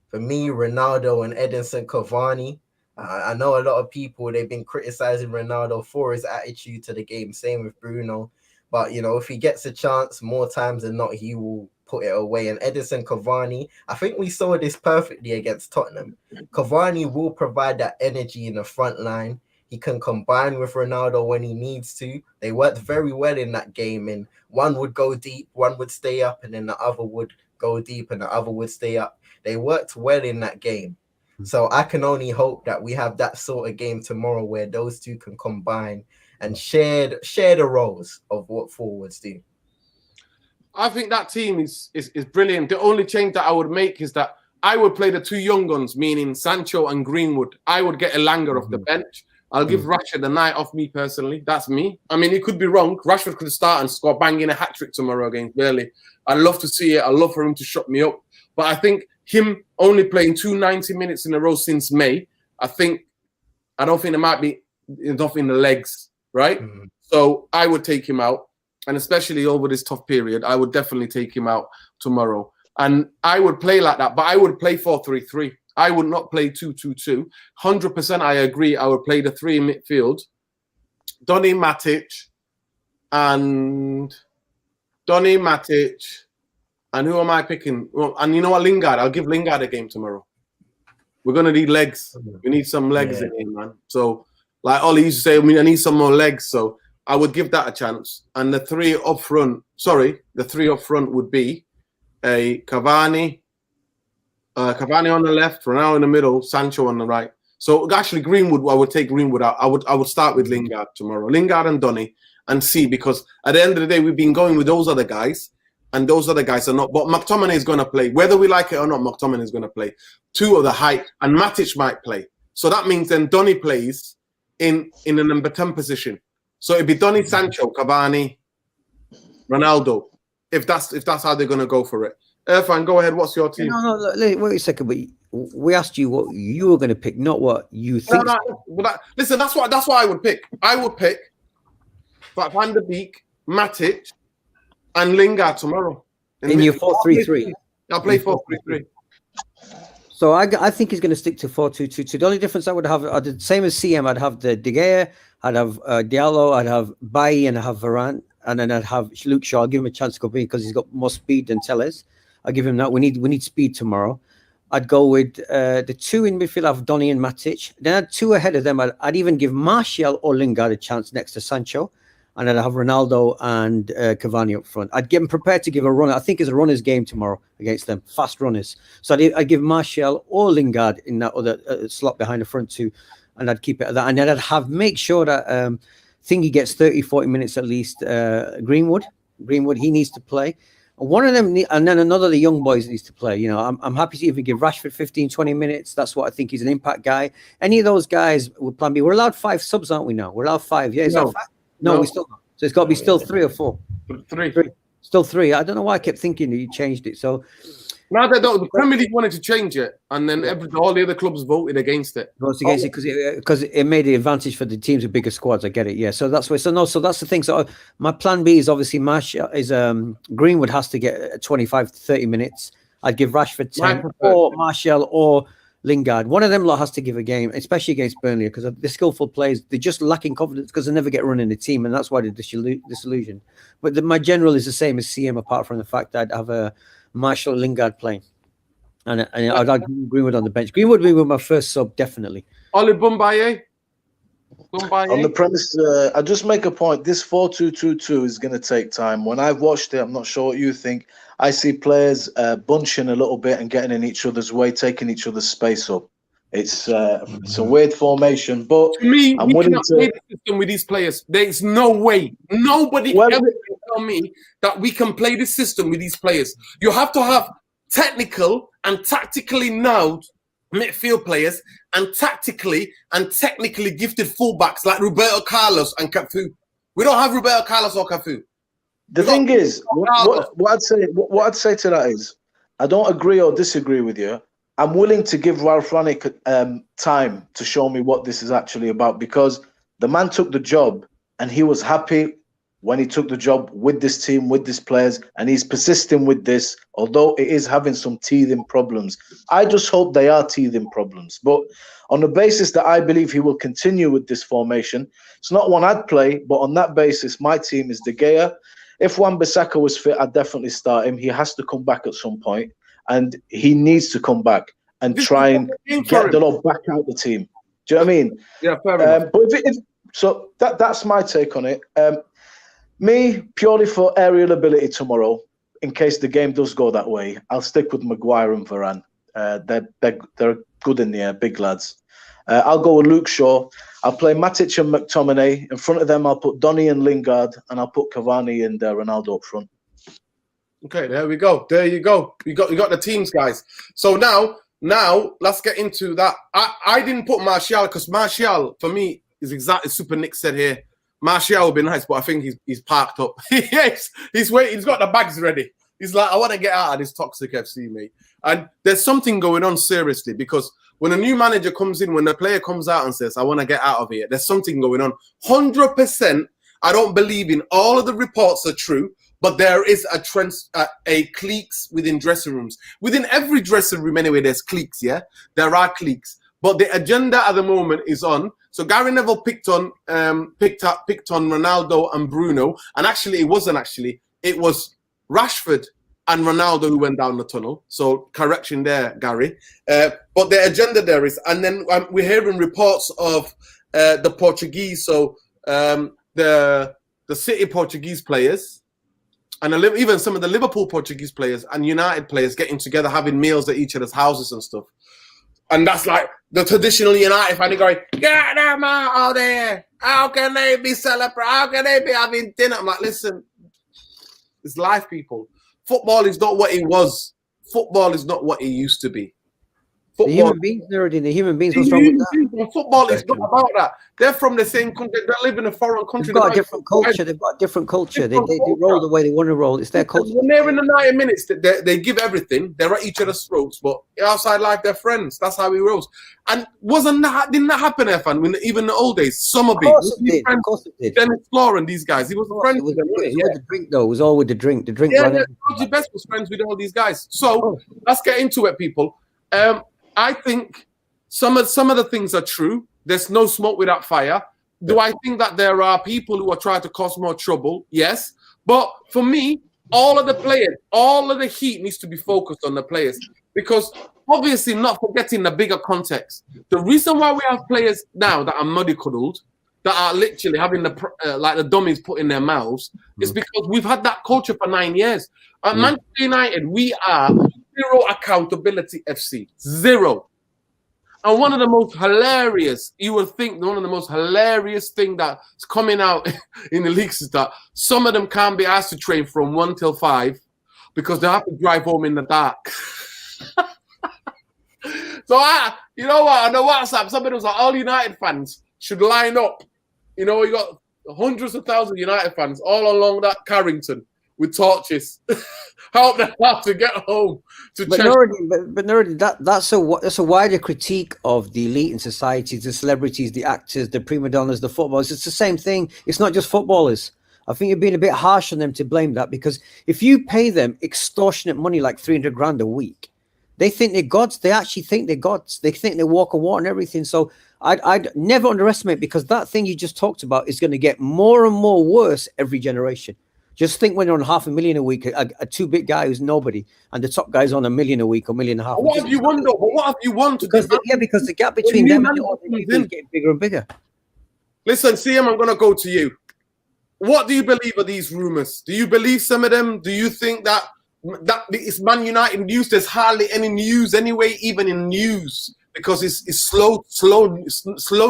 for me, Ronaldo and Edinson Cavani. I know a lot of people, they've been criticizing Ronaldo for his attitude to the game. Same with Bruno. But, if he gets a chance, more times than not, he will put it away. And Edinson Cavani, I think we saw this perfectly against Tottenham. Cavani will provide that energy in the front line. He can combine with Ronaldo when he needs to. They worked very well in that game. And one would go deep, one would stay up, and then the other would go deep and the other would stay up. They worked well in that game. So I can only hope that we have that sort of game tomorrow where those two can combine and share the roles of what forwards do. I think that team is brilliant. The only change that I would make is that I would play the two young guns, meaning Sancho and Greenwood. I would get Elanga off the bench. I'll give Rashford the night off, me personally. That's me. I mean, it could be wrong. Rashford could start and score banging a hat-trick tomorrow against Burnley. I'd love to see it. I'd love for him to shut me up. But I think him only playing 90 minutes in a row since May, I don't think there might be enough in the legs, right? So I would take him out. And especially over this tough period, I would definitely take him out tomorrow. And I would play like that, but I would play 4-3-3. I would not play 2-2-2. 100% I agree. I would play the three in midfield. Donny, Matic, and who am I picking? Well, and you know what, Lingard. I'll give Lingard a game tomorrow. We're going to need legs. We need some legs in here, man. So, like Ollie used to say, I need some more legs. So I would give that a chance. And the three up front would be a Cavani on the left, Ronaldo in the middle, Sancho on the right. So actually, Greenwood, I would take Greenwood out. I would start with Lingard tomorrow. Lingard and Donny, and see, because at the end of the day, we've been going with those other guys, and those other guys are not. But McTominay is going to play. Whether we like it or not, McTominay is going to play. Two of the height, and Matic might play. So that means then Donny plays in a number 10 position. So it'd be Donny, Sancho, Cavani, Ronaldo, if that's how they're going to go for it. Irfan, go ahead. What's your team? No, wait a second. But we asked you what you were going to pick, not what you think. Listen, that's what I would pick. I would pick Van der Beek, Matic, and Lingard tomorrow. In your 4-3-3. I'll play 4-3-3. So I think he's going to stick to 4-2-2. The only difference I would have, the same as CM, I'd have the De Gea, I'd have Diallo, I'd have Bailly, and I'd have Varane, and then I'd have Luke Shaw. I'll give him a chance to go in because he's got more speed than Telles. I'll give him that. We need speed tomorrow. I'd go with the two in midfield. I have Donny and Matic. Then I'd two ahead of them. I'd even give Martial or Lingard a chance next to Sancho. And then I have Ronaldo and Cavani up front. I'd get them prepared to give a run. I think it's a runner's game tomorrow against them, fast runners. So I'd give Martial or Lingard in that other slot behind the front two, and I'd keep it at that. And then I'd make sure that Thingy gets 30, 40 minutes at least. Greenwood, he needs to play. One of them, and then another of the young boys needs to play. You know, I'm happy to even give Rashford 15, 20 minutes. That's what I think. He's an impact guy. Any of those guys with plan B. We're allowed 5 subs, aren't we now? We're allowed 5. Yeah, No, we still not. So it's got to be still 3 or 4. 3. Still 3. I don't know why I kept thinking that you changed it. So now they don't. The Premier League wanted to change it, and then all the other clubs voted against it. Voted against it because it made the advantage for the teams with bigger squads. I get it. Yeah. So that's why. So that's the thing. So my plan B is obviously Greenwood has to get 25 to 30 minutes. I'd give Rashford 10 or Martial or Lingard. One of them lot has to give a game, especially against Burnley, because the skillful players, they're just lacking confidence because they never get run in the team, and that's why they're disillusioned. But my general is the same as CM, apart from the fact that I'd have a Martial Lingard playing, and I'd have Greenwood on the bench. Greenwood would be my first sub, definitely. Oli Bumbaye. On the premise, I just make a point. This 4-2-2-2 is going to take time. When I've watched it, I'm not sure what you think. I see players bunching a little bit and getting in each other's way, taking each other's space up. It's a weird formation, but to me, I'm willing to play the system with these players. There's no way. Nobody ever can tell me that we can play this system with these players. You have to have technical and tactically known midfield players and tactically and technically gifted fullbacks like Roberto Carlos and Cafu. We don't have Roberto Carlos or Cafu. The thing is, what I'd say to that is, I don't agree or disagree with you. I'm willing to give Ralf Rangnick time to show me what this is actually about, because the man took the job and he was happy when he took the job with this team, with these players, and he's persisting with this, although it is having some teething problems. I just hope they are teething problems. But on the basis that I believe he will continue with this formation, it's not one I'd play, but on that basis, my team is De Gea. If Wan-Bissaka was fit, I'd definitely start him. He has to come back at some point, and he needs to come back and try and get the lot back out the team. Do you know what I mean? Yeah, fair enough. But that's my take on it. Me, purely for aerial ability tomorrow, in case the game does go that way, I'll stick with Maguire and Varane. They're good in the air, big lads. I'll go with Luke Shaw. I'll play Matic and McTominay. In front of them, I'll put Donny and Lingard, and I'll put Cavani and Ronaldo up front. Okay, there we go. There you go. You got the teams, guys. So now let's get into that. I didn't put Martial because Martial for me is exactly Super Nick said here. Martial would be nice, but I think he's parked up. He's waiting. He's got the bags ready. He's like, I want to get out of this toxic FC, mate. And there's something going on seriously because when a new manager comes in, when the player comes out and says, I want to get out of here, there's something going on. 100%, I don't believe in all of the reports are true, but there is a cliques within dressing rooms. Within every dressing room, anyway, there's cliques, yeah? There are cliques. But the agenda at the moment is on. So Gary Neville picked on Ronaldo and Bruno. And actually, it wasn't actually. It was Rashford and Ronaldo who went down the tunnel. So correction there, Gary. But the agenda there is, and then we're hearing reports of the Portuguese, so the City Portuguese players, and even some of the Liverpool Portuguese players and United players getting together, having meals at each other's houses and stuff. And that's like the traditional United fan going, get them out of there. How can they be celebrating? How can they be having dinner? I'm like, listen, it's life, people. Football is not what it was. Football is not what it used to be. Football, the human beings, the human beings, what's wrong with that? Football is not about that. They're from the same country. They live in a foreign country. They've got a different culture. They've got a different culture. They roll the way they want to roll. It's their culture. When they're in the 90 minutes, they give everything. They're at each other's throats, but outside life, they're friends. That's how he rolls. And didn't that happen, Efan? When even in the old days, Summerby, of course it did. Dennis Law and these guys, he was friends with them. With the drink, though. It was all with the drink. The drink. Yeah, Georgie Best was friends with all these guys. So let's get into it, people. I think some of the things are true. There's no smoke without fire. Do I think that there are people who are trying to cause more trouble? Yes. But for me, all of the players, all of the heat needs to be focused on the players because obviously not forgetting the bigger context. The reason why we have players now that are mollycoddled, that are literally having like the dummies put in their mouths, is because we've had that culture for 9 years. At Manchester United, we are zero accountability FC. Zero. And one of the most hilarious, you would think one of the most hilarious thing that's coming out in the leagues is that some of them can't be asked to train from 1 till 5 because they have to drive home in the dark. So you know what, on the WhatsApp, somebody was like, all United fans should line up. You know, you got hundreds of thousands of United fans all along that Carrington with torches. Help them out to get home. But that's a wider critique of the elite in society, the celebrities, the actors, the prima donnas, the footballers. It's the same thing. It's not just footballers. I think you're being a bit harsh on them to blame that because if you pay them extortionate money like 300 grand a week, they think they're gods. They actually think they're gods. They think they walk on water and everything. So I'd never underestimate because that thing you just talked about is going to get more and more worse every generation. Just think when you're on $500,000 a week, a two-bit guy who's nobody, and the top guy's on $1 million a week or $1.5 million. What have you won, though? What have you won? Because the gap between them and the other people is getting bigger and bigger. Listen, CM, I'm going to go to you. What do you believe of these rumors? Do you believe some of them? Do you think that it's Man United news? There's hardly any news anyway, even in news, because it's slow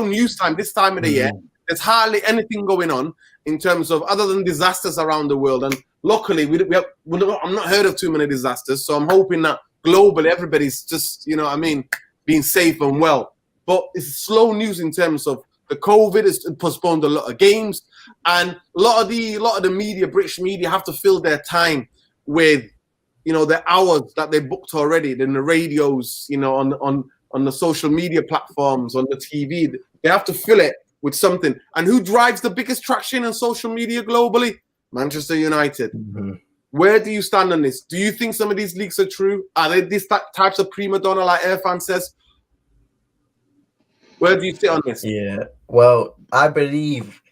news time this time of the year. There's hardly anything going on in terms of other than disasters around the world. And luckily, I'm not heard of too many disasters. So I'm hoping that globally, everybody's just, you know what I mean, being safe and well. But it's slow news in terms of the COVID has postponed a lot of games. And a lot of the media, British media, have to fill their time with, you know, the hours that they booked already. Then the radios, you know, on the social media platforms, on the TV, they have to fill it with something. And who drives the biggest traction on social media globally? Manchester United. Where do you stand on this? Do you think some of these leaks are true? Are they these types of prima donna like Irfan says? Where do you sit on this? Yeah, well, I believe,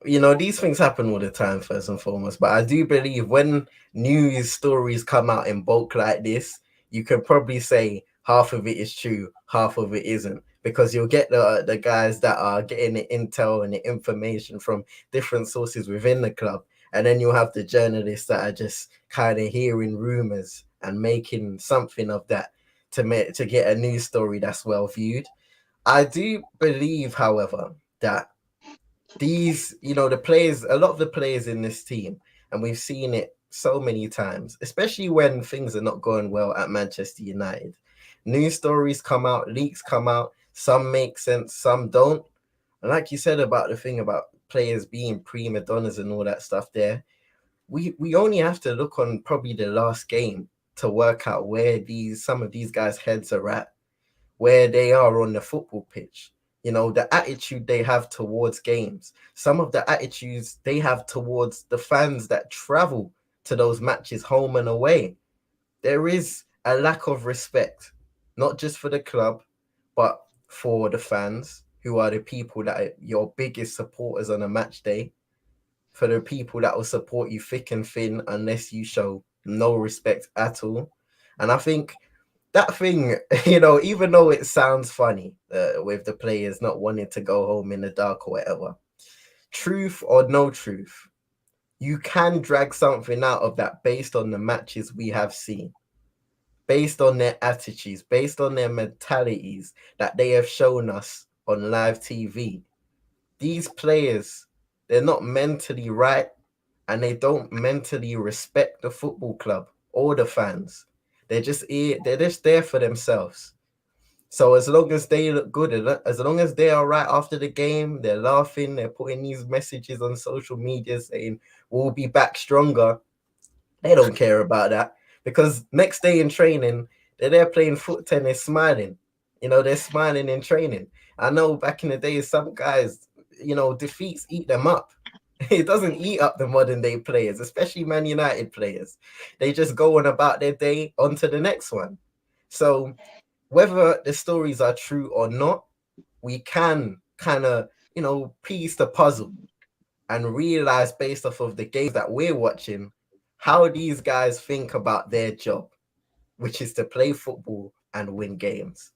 you know, these things happen all the time, first and foremost. But I do believe when news stories come out in bulk like this, you can probably say half of it is true, half of it isn't. Because you'll get the guys that are getting the intel and the information from different sources within the club. And then you'll have the journalists that are just kind of hearing rumors and making something of that. to get a news story that's well viewed. I do believe, however, that these, you know, the players, a lot of the players in this team, and we've seen it so many times, especially when things are not going well at Manchester United. News stories come out, leaks come out, some make sense, some don't. And like you said about the thing about players being prima donnas and all that stuff there, we only have to look on probably the last game to work out where some of these guys' heads are at, where they are on the football pitch. You know, the attitude they have towards games, some of the attitudes they have towards the fans that travel to those matches home and away. There is a lack of respect, not just for the club, but for the fans, who are the people that are your biggest supporters on a match day, for the people that will support you thick and thin unless you show no respect at all. And I think that thing, you know, even though it sounds funny with the players not wanting to go home in the dark or whatever, truth or no truth, you can drag something out of that based on the matches we have seen, based on their attitudes, based on their mentalities that they have shown us on live TV. These players, they're not mentally right, and they don't mentally respect the football club or the fans. They're just there for themselves. So as long as they look good, as long as they are right after the game, they're laughing, they're putting these messages on social media saying, we'll be back stronger. They don't care about that, because next day in training, they're there playing foot tennis, smiling. You know, they're smiling in training. I know back in the day, some guys, you know, defeats eat them up. It doesn't eat up the modern day players, especially Man United players. They just go on about their day, on to the next one. So whether the stories are true or not, we can kind of, you know, piece the puzzle and realize based off of the games that we're watching, how these guys think about their job, which is to play football and win games.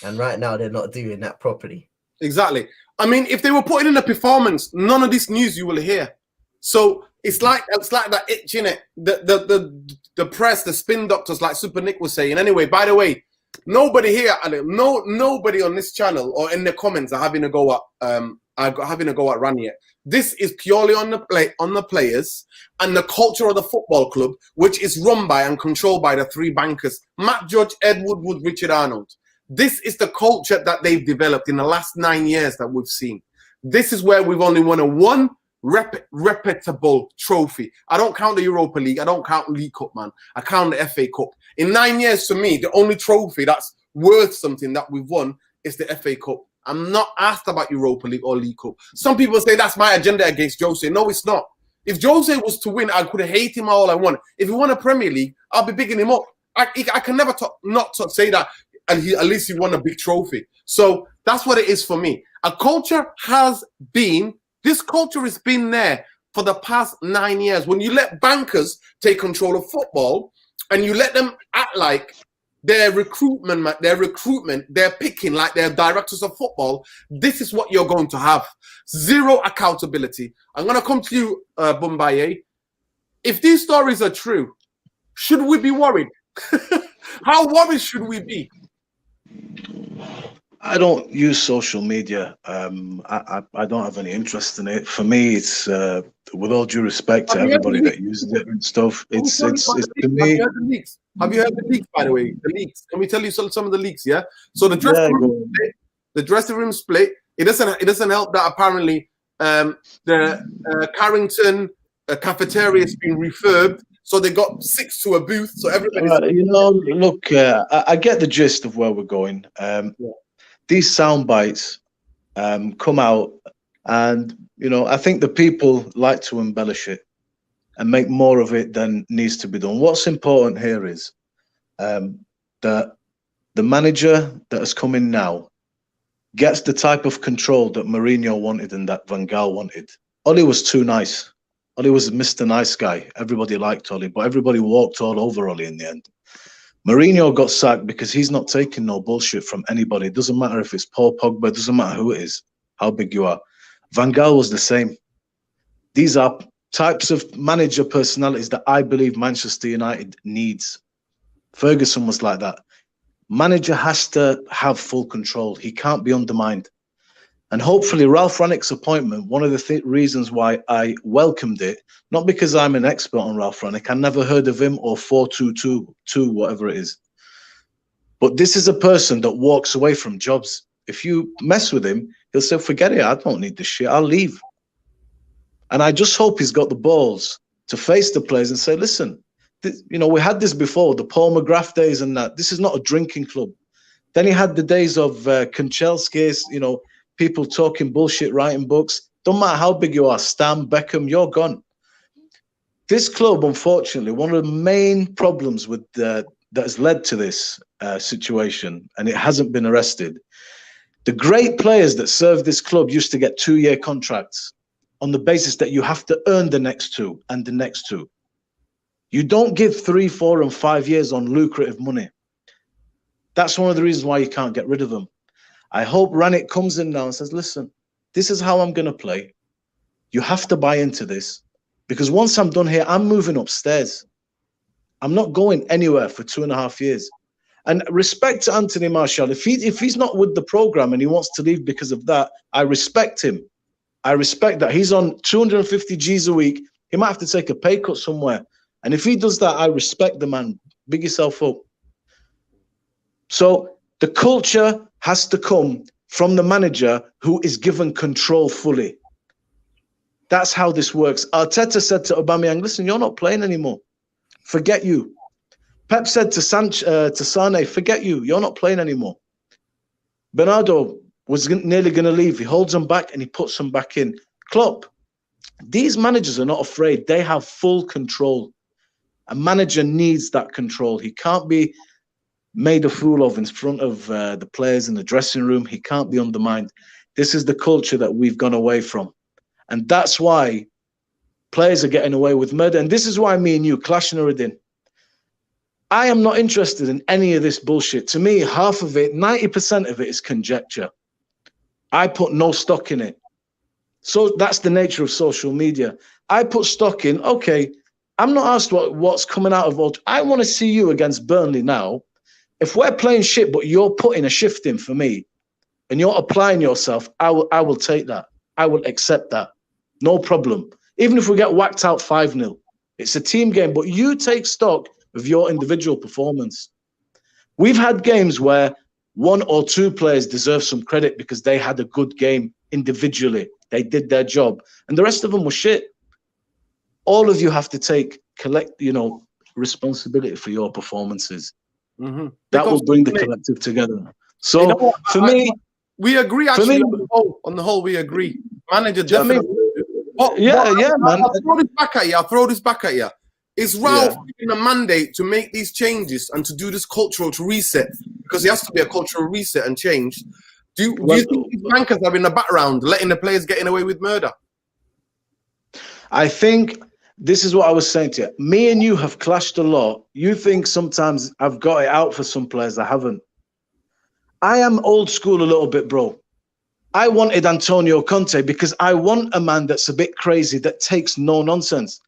And right now they're not doing that properly. Exactly. I mean, if they were putting in a performance, none of this news you will hear. So it's like that itch, innit? The press, the spin doctors, like Super Nick was saying. Anyway, by the way, nobody here, nobody on this channel or in the comments are having a go at Rangnick. This is purely on the players and the culture of the football club, which is run by and controlled by the three bankers: Matt Judge, Ed Woodward, Richard Arnold. This is the culture that they've developed in the last 9 years that we've seen. This is where we've only won one reputable trophy. I don't count the Europa League. I don't count League Cup, man. I count the FA Cup. In 9 years, to me, the only trophy that's worth something that we've won is the FA Cup. I'm not asked about Europa League or League Cup. Some people say that's my agenda against Jose. No, it's not. If Jose was to win, I could hate him all I want. If he won a Premier League, I'll be bigging him up. I can never say that. And at least he won a big trophy. So that's what it is for me. This culture has been there for the past 9 years. When you let bankers take control of football and you let them act like their recruitment, they're picking like they're directors of football, this is what you're going to have. Zero accountability. I'm going to come to you, Bumbaye. If these stories are true, should we be worried? How worried should we be? I don't use social media. I don't have any interest in it. For me, it's with all due respect to everybody that uses it and stuff. It's to me. Have you heard the leaks? By the way, the leaks. Can we tell you some of the leaks? Yeah. So the dressing room split. It doesn't help that apparently the Carrington cafeteria has been refurbed. So they got 6 to a booth. So everybody, you know, look, I get the gist of where we're going. These sound bites come out, and you know, I think the people like to embellish it and make more of it than needs to be done. What's important here is that the manager that has come in now gets the type of control that Mourinho wanted and that Van Gaal wanted. Oli was too nice. Oli was Mr. Nice Guy. Everybody liked Oli, but everybody walked all over Oli in the end. Mourinho got sacked because he's not taking no bullshit from anybody. It doesn't matter if it's Paul Pogba, it doesn't matter who it is, how big you are. Van Gaal was the same. These are types of manager personalities that I believe Manchester United needs. Ferguson was like that. Manager has to have full control. He can't be undermined. And hopefully Ralf Rangnick's appointment, one of the reasons why I welcomed it, not because I'm an expert on Ralf Rangnick, I never heard of him, or 4-2-2, whatever it is. But this is a person that walks away from jobs. If you mess with him, he'll say, forget it, I don't need this shit, I'll leave. And I just hope he's got the balls to face the players and say, listen, we had this before, the Paul McGrath days and that. This is not a drinking club. Then he had the days of Kanchelskis, people talking bullshit, writing books. Don't matter how big you are, Stam, Beckham, you're gone. This club, unfortunately, one of the main problems with that has led to this situation, and it hasn't been arrested. The great players that served this club used to get 2-year contracts on the basis that you have to earn the next 2 and the next 2. You don't give 3, 4, and 5 years on lucrative money. That's one of the reasons why you can't get rid of them. I hope Rangnick comes in now and says, listen, this is how I'm going to play. You have to buy into this, because once I'm done here, I'm moving upstairs. I'm not going anywhere for 2.5 years. And respect to Anthony Martial. If he's not with the program and he wants to leave because of that, I respect him. I respect that. He's on 250 G's a week. He might have to take a pay cut somewhere. And if he does that, I respect the man. Big yourself up. So the culture has to come from the manager who is given control fully. That's how this works. Arteta said to Aubameyang, listen, you're not playing anymore. Forget you. Pep said to Sane, forget you. You're not playing anymore. Bernardo was nearly going to leave. He holds him back and he puts him back in. Klopp, these managers are not afraid. They have full control. A manager needs that control. He can't be made a fool of in front of the players in the dressing room. He can't be undermined. This is the culture that we've gone away from. And that's why players are getting away with murder. And this is why me and you clash, Nuruddin. I am not interested in any of this bullshit. To me, half of it, 90% of it is conjecture. I put no stock in it. So that's the nature of social media. I put stock in, okay, I'm not asked what's coming out of Old. I want to see you against Burnley now. If we're playing shit, but you're putting a shift in for me and you're applying yourself, I will take that. I will accept that. No problem. Even if we get whacked out 5-0. It's a team game, but you take stock of your individual performance. We've had games where 1 or 2 players deserve some credit because they had a good game individually. They did their job. And the rest of them were shit. All of you have to collect responsibility for your performances. Mm-hmm. That will bring the collective together. So for me, we agree. Actually, on the whole, we agree. Manager, definitely. Man. I'll throw this back at you. Is Ralf given a mandate to make these changes and to do this cultural to reset? Because it has to be a cultural reset and change. Do you think these bankers are in the background letting the players getting away with murder? I think this is what I was saying to you. Me and you have clashed a lot. You think sometimes I've got it out for some players. I haven't. I am old school a little bit, bro. I wanted Antonio Conte because I want a man that's a bit crazy, that takes no nonsense.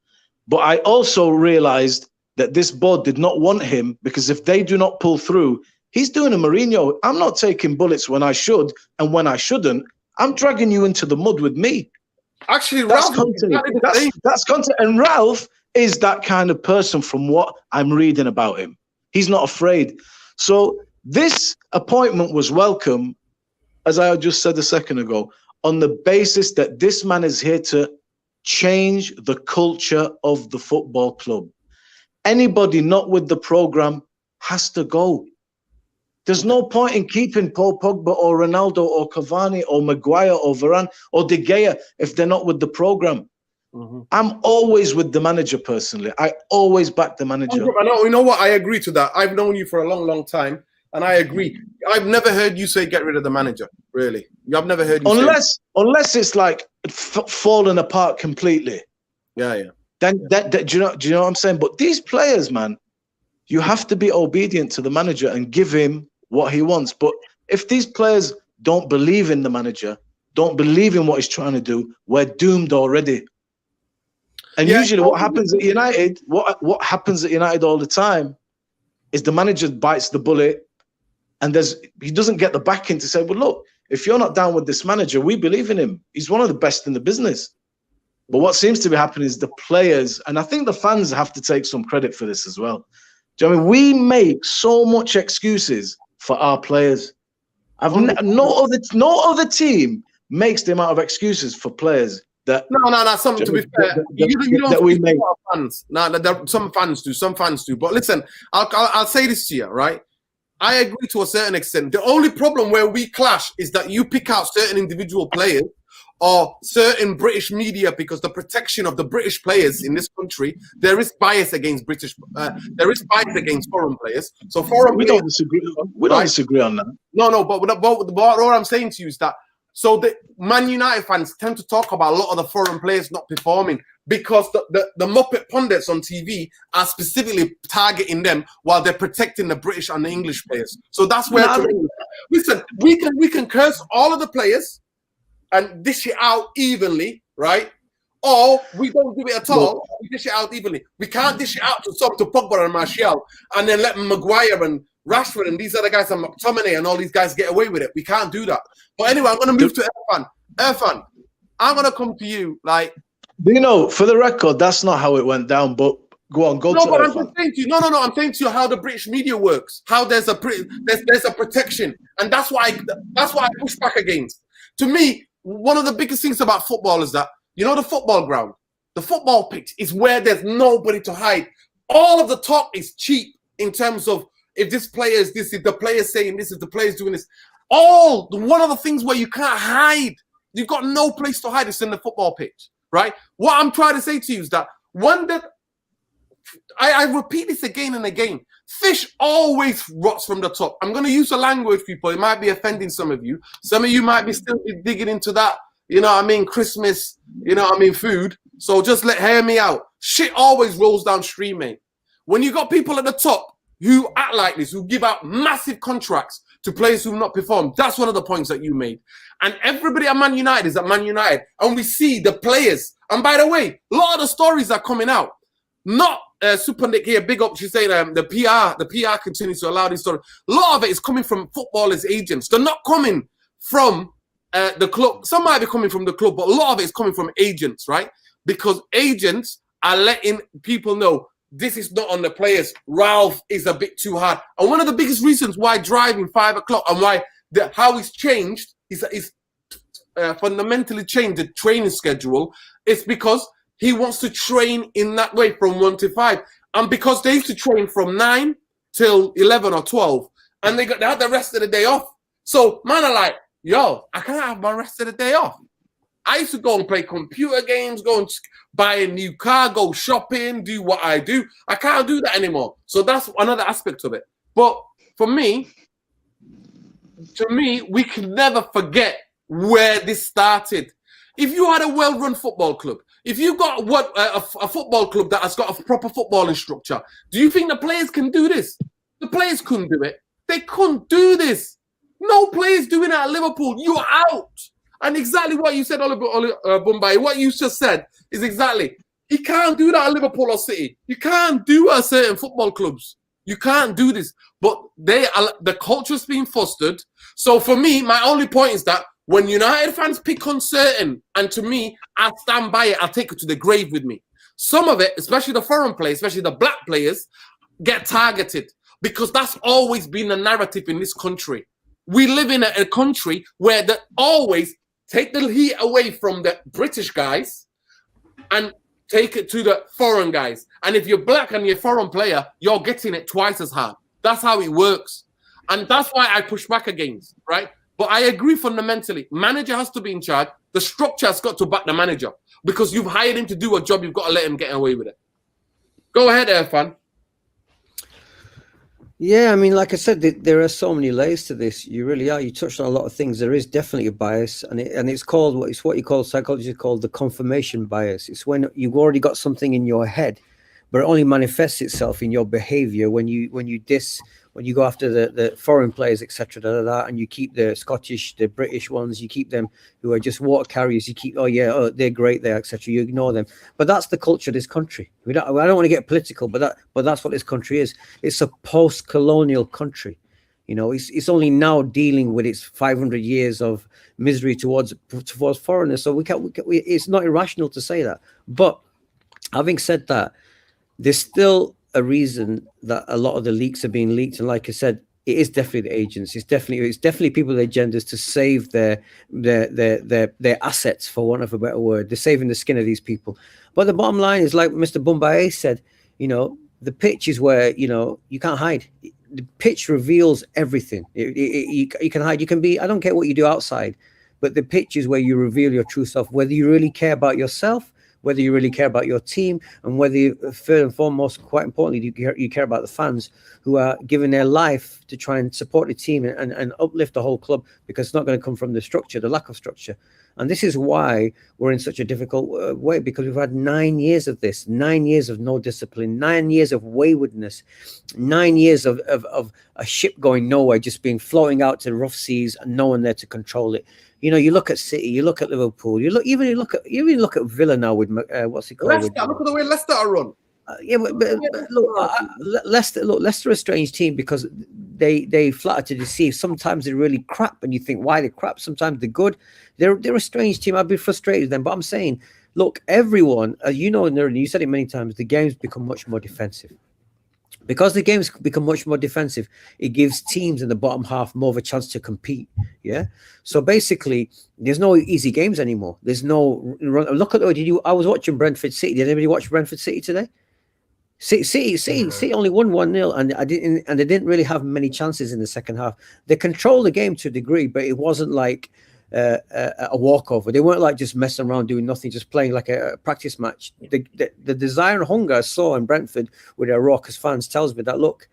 But I also realized that this board did not want him because if they do not pull through, he's doing a Mourinho. I'm not taking bullets when I should, and when I shouldn't, I'm dragging you into the mud with me. Actually, that's Conte. That's Conte. And Ralf is that kind of person from what I'm reading about him. He's not afraid. So this appointment was welcome, as I just said a second ago, on the basis that this man is here to change the culture of the football club. Anybody not with the program has to go. There's no point in keeping Paul Pogba or Ronaldo or Cavani or Maguire or Varane or De Gea if they're not with the program. Mm-hmm. I'm always with the manager personally. I always back the manager. You know what? I agree to that. I've known you for a long, long time, and I agree. I've never heard you say get rid of the manager. Really, I've never heard you. Unless it's like fallen apart completely. Yeah. Then do you know what I'm saying? But these players, man, you have to be obedient to the manager and give him what he wants. But if these players don't believe in the manager, don't believe in what he's trying to do, we're doomed already. And usually what happens at United, what happens at United all the time is the manager bites the bullet, and he doesn't get the backing to say, well, look, if you're not down with this manager, we believe in him. He's one of the best in the business. But what seems to be happening is the players, and I think the fans have to take some credit for this as well. Do you know what I mean? We make so much excuses for our players. No other team makes the amount of excuses for players that. No. Something to be fair, you don't we make. Fans. No, some fans do. But listen, I'll say this to you, right? I agree to a certain extent. The only problem where we clash is that you pick out certain individual players or certain British media because the protection of the British players in this country, there is bias against there is bias against foreign players. So we don't disagree. We don't disagree on that. No. But what I'm saying to you is that so the Man United fans tend to talk about a lot of the foreign players not performing because the Muppet pundits on TV are specifically targeting them while they're protecting the British and the English players. So that's where listen, we can curse all of the players and dish it out evenly, right? Or we don't do it at all. We dish it out evenly. We can't dish it out to Pogba and Martial and then let Maguire and Rashford and these other guys and McTominay and all these guys get away with it. We can't do that. But anyway, I'm going to move to Irfan. Irfan, I'm going to come to you. Like, for the record, that's not how it went down. But go on, go to Irfan. I'm just saying to you. No. I'm saying to you how the British media works. How there's a protection, and that's why I push back against. To me, one of the biggest things about football is that the football ground, the football pitch is where there's nobody to hide. All of the talk is cheap in terms of if this player is this, if the player is saying this, if the player is doing this. One of the things where you can't hide, you've got no place to hide, is in the football pitch, right? What I'm trying to say to you is that I repeat this again and again. Fish always rots from the top. I'm going to use a language, people. It might be offending some of you. Some of you might be still digging into that, Christmas, food. So just hear me out. Shit always rolls downstream, mate. When you got people at the top who act like this, who give out massive contracts to players who have not performed, that's one of the points that you made. And everybody at Man United is at Man United. And we see the players. And by the way, a lot of the stories are coming out. Not Super Nick here, big up. She's saying the PR continues to allow these stories. A lot of it is coming from footballers' agents. They're not coming from the club. Some might be coming from the club, but a lot of it is coming from agents, right? Because agents are letting people know this is not on the players. Ralf is a bit too hard. And one of the biggest reasons why driving 5 o'clock and why how he's changed is fundamentally changed the training schedule is because he wants to train in that way from 1 to 5. And because they used to train from 9 till 11 or 12, and they had the rest of the day off. So man are like, yo, I can't have my rest of the day off. I used to go and play computer games, go and buy a new car, go shopping, do what I do. I can't do that anymore. So that's another aspect of it. But to me, we can never forget where this started. If you had a well-run football club, if you got a football club that has got a proper footballing structure, do you think the players can do this? The players couldn't do it. They couldn't do this. No players doing it at Liverpool. You're out. And exactly what you said, Bombay, what you just said is exactly. He can't do that at Liverpool or City. You can't do it at certain football clubs. You can't do this. But the culture's being fostered. So for me, my only point is that when United fans pick on certain, and to me, I stand by it, I'll take it to the grave with me. Some of it, especially the foreign players, especially the black players, get targeted because that's always been the narrative in this country. We live in a country where they always take the heat away from the British guys and take it to the foreign guys. And if you're black and you're a foreign player, you're getting it twice as hard. That's how it works. And that's why I push back against, right? But I agree fundamentally. Manager has to be in charge. The structure has got to back the manager because you've hired him to do a job. You've got to let him get away with it. Go ahead, Irfan. Yeah, I mean, like I said, there are so many layers to this. You really are. You touched on a lot of things. There is definitely a bias, and it's what you call psychology called the confirmation bias. It's when you've already got something in your head, but it only manifests itself in your behavior when you go after the foreign players, etc. And you keep the Scottish, the British ones, you keep them who are just water carriers. You keep, they're great there, etc. You ignore them, but that's the culture of this country. I don't want to get political, but that's what this country is. It's a post-colonial country. You know, it's only now dealing with its 500 years of misery towards foreigners. So it's not irrational to say that. But having said that, there's still a reason that a lot of the leaks are being leaked. And like I said, it is definitely the agents. It's definitely people with agendas to save their assets, for want of a better word. They're saving the skin of these people. But the bottom line is, like Mr. Bumbaye said, you know, the pitch is where, you know, you can't hide. The pitch reveals everything. You can hide. You can be, I don't care what you do outside, but the pitch is where you reveal your true self, whether you really care about yourself, whether you really care about your team, and whether you, first and foremost, quite importantly, you care about the fans who are giving their life to try and support the team and uplift the whole club, because it's not going to come from the structure, the lack of structure. And this is why we're in such a difficult way, because we've had 9 years of this, 9 years of no discipline, 9 years of waywardness, 9 years of a ship going nowhere, just being floating out to the rough seas and no one there to control it. You know, you look at City, you look at Liverpool, you look at Villa now with what's it called? Leicester, look at the way Leicester are run. Yeah, but look, Leicester are a strange team because they flatter to deceive. Sometimes they're really crap, and you think, why they're crap? Sometimes they're good. They're a strange team. I'd be frustrated with them, but I'm saying, look, everyone, you know, and you said it many times, the game's become much more defensive. Because the game's become much more defensive, it gives teams in the bottom half more of a chance to compete. Yeah. So basically, there's no easy games anymore. There's no look at I was watching Brentford City. Did anybody watch Brentford City today? City only won 1-0, and they didn't really have many chances in the second half. They controlled the game to a degree, but it wasn't like a walkover. They weren't like just messing around doing nothing, just playing like a practice match. The desire and hunger I saw in Brentford with their raucous fans tells me that, look,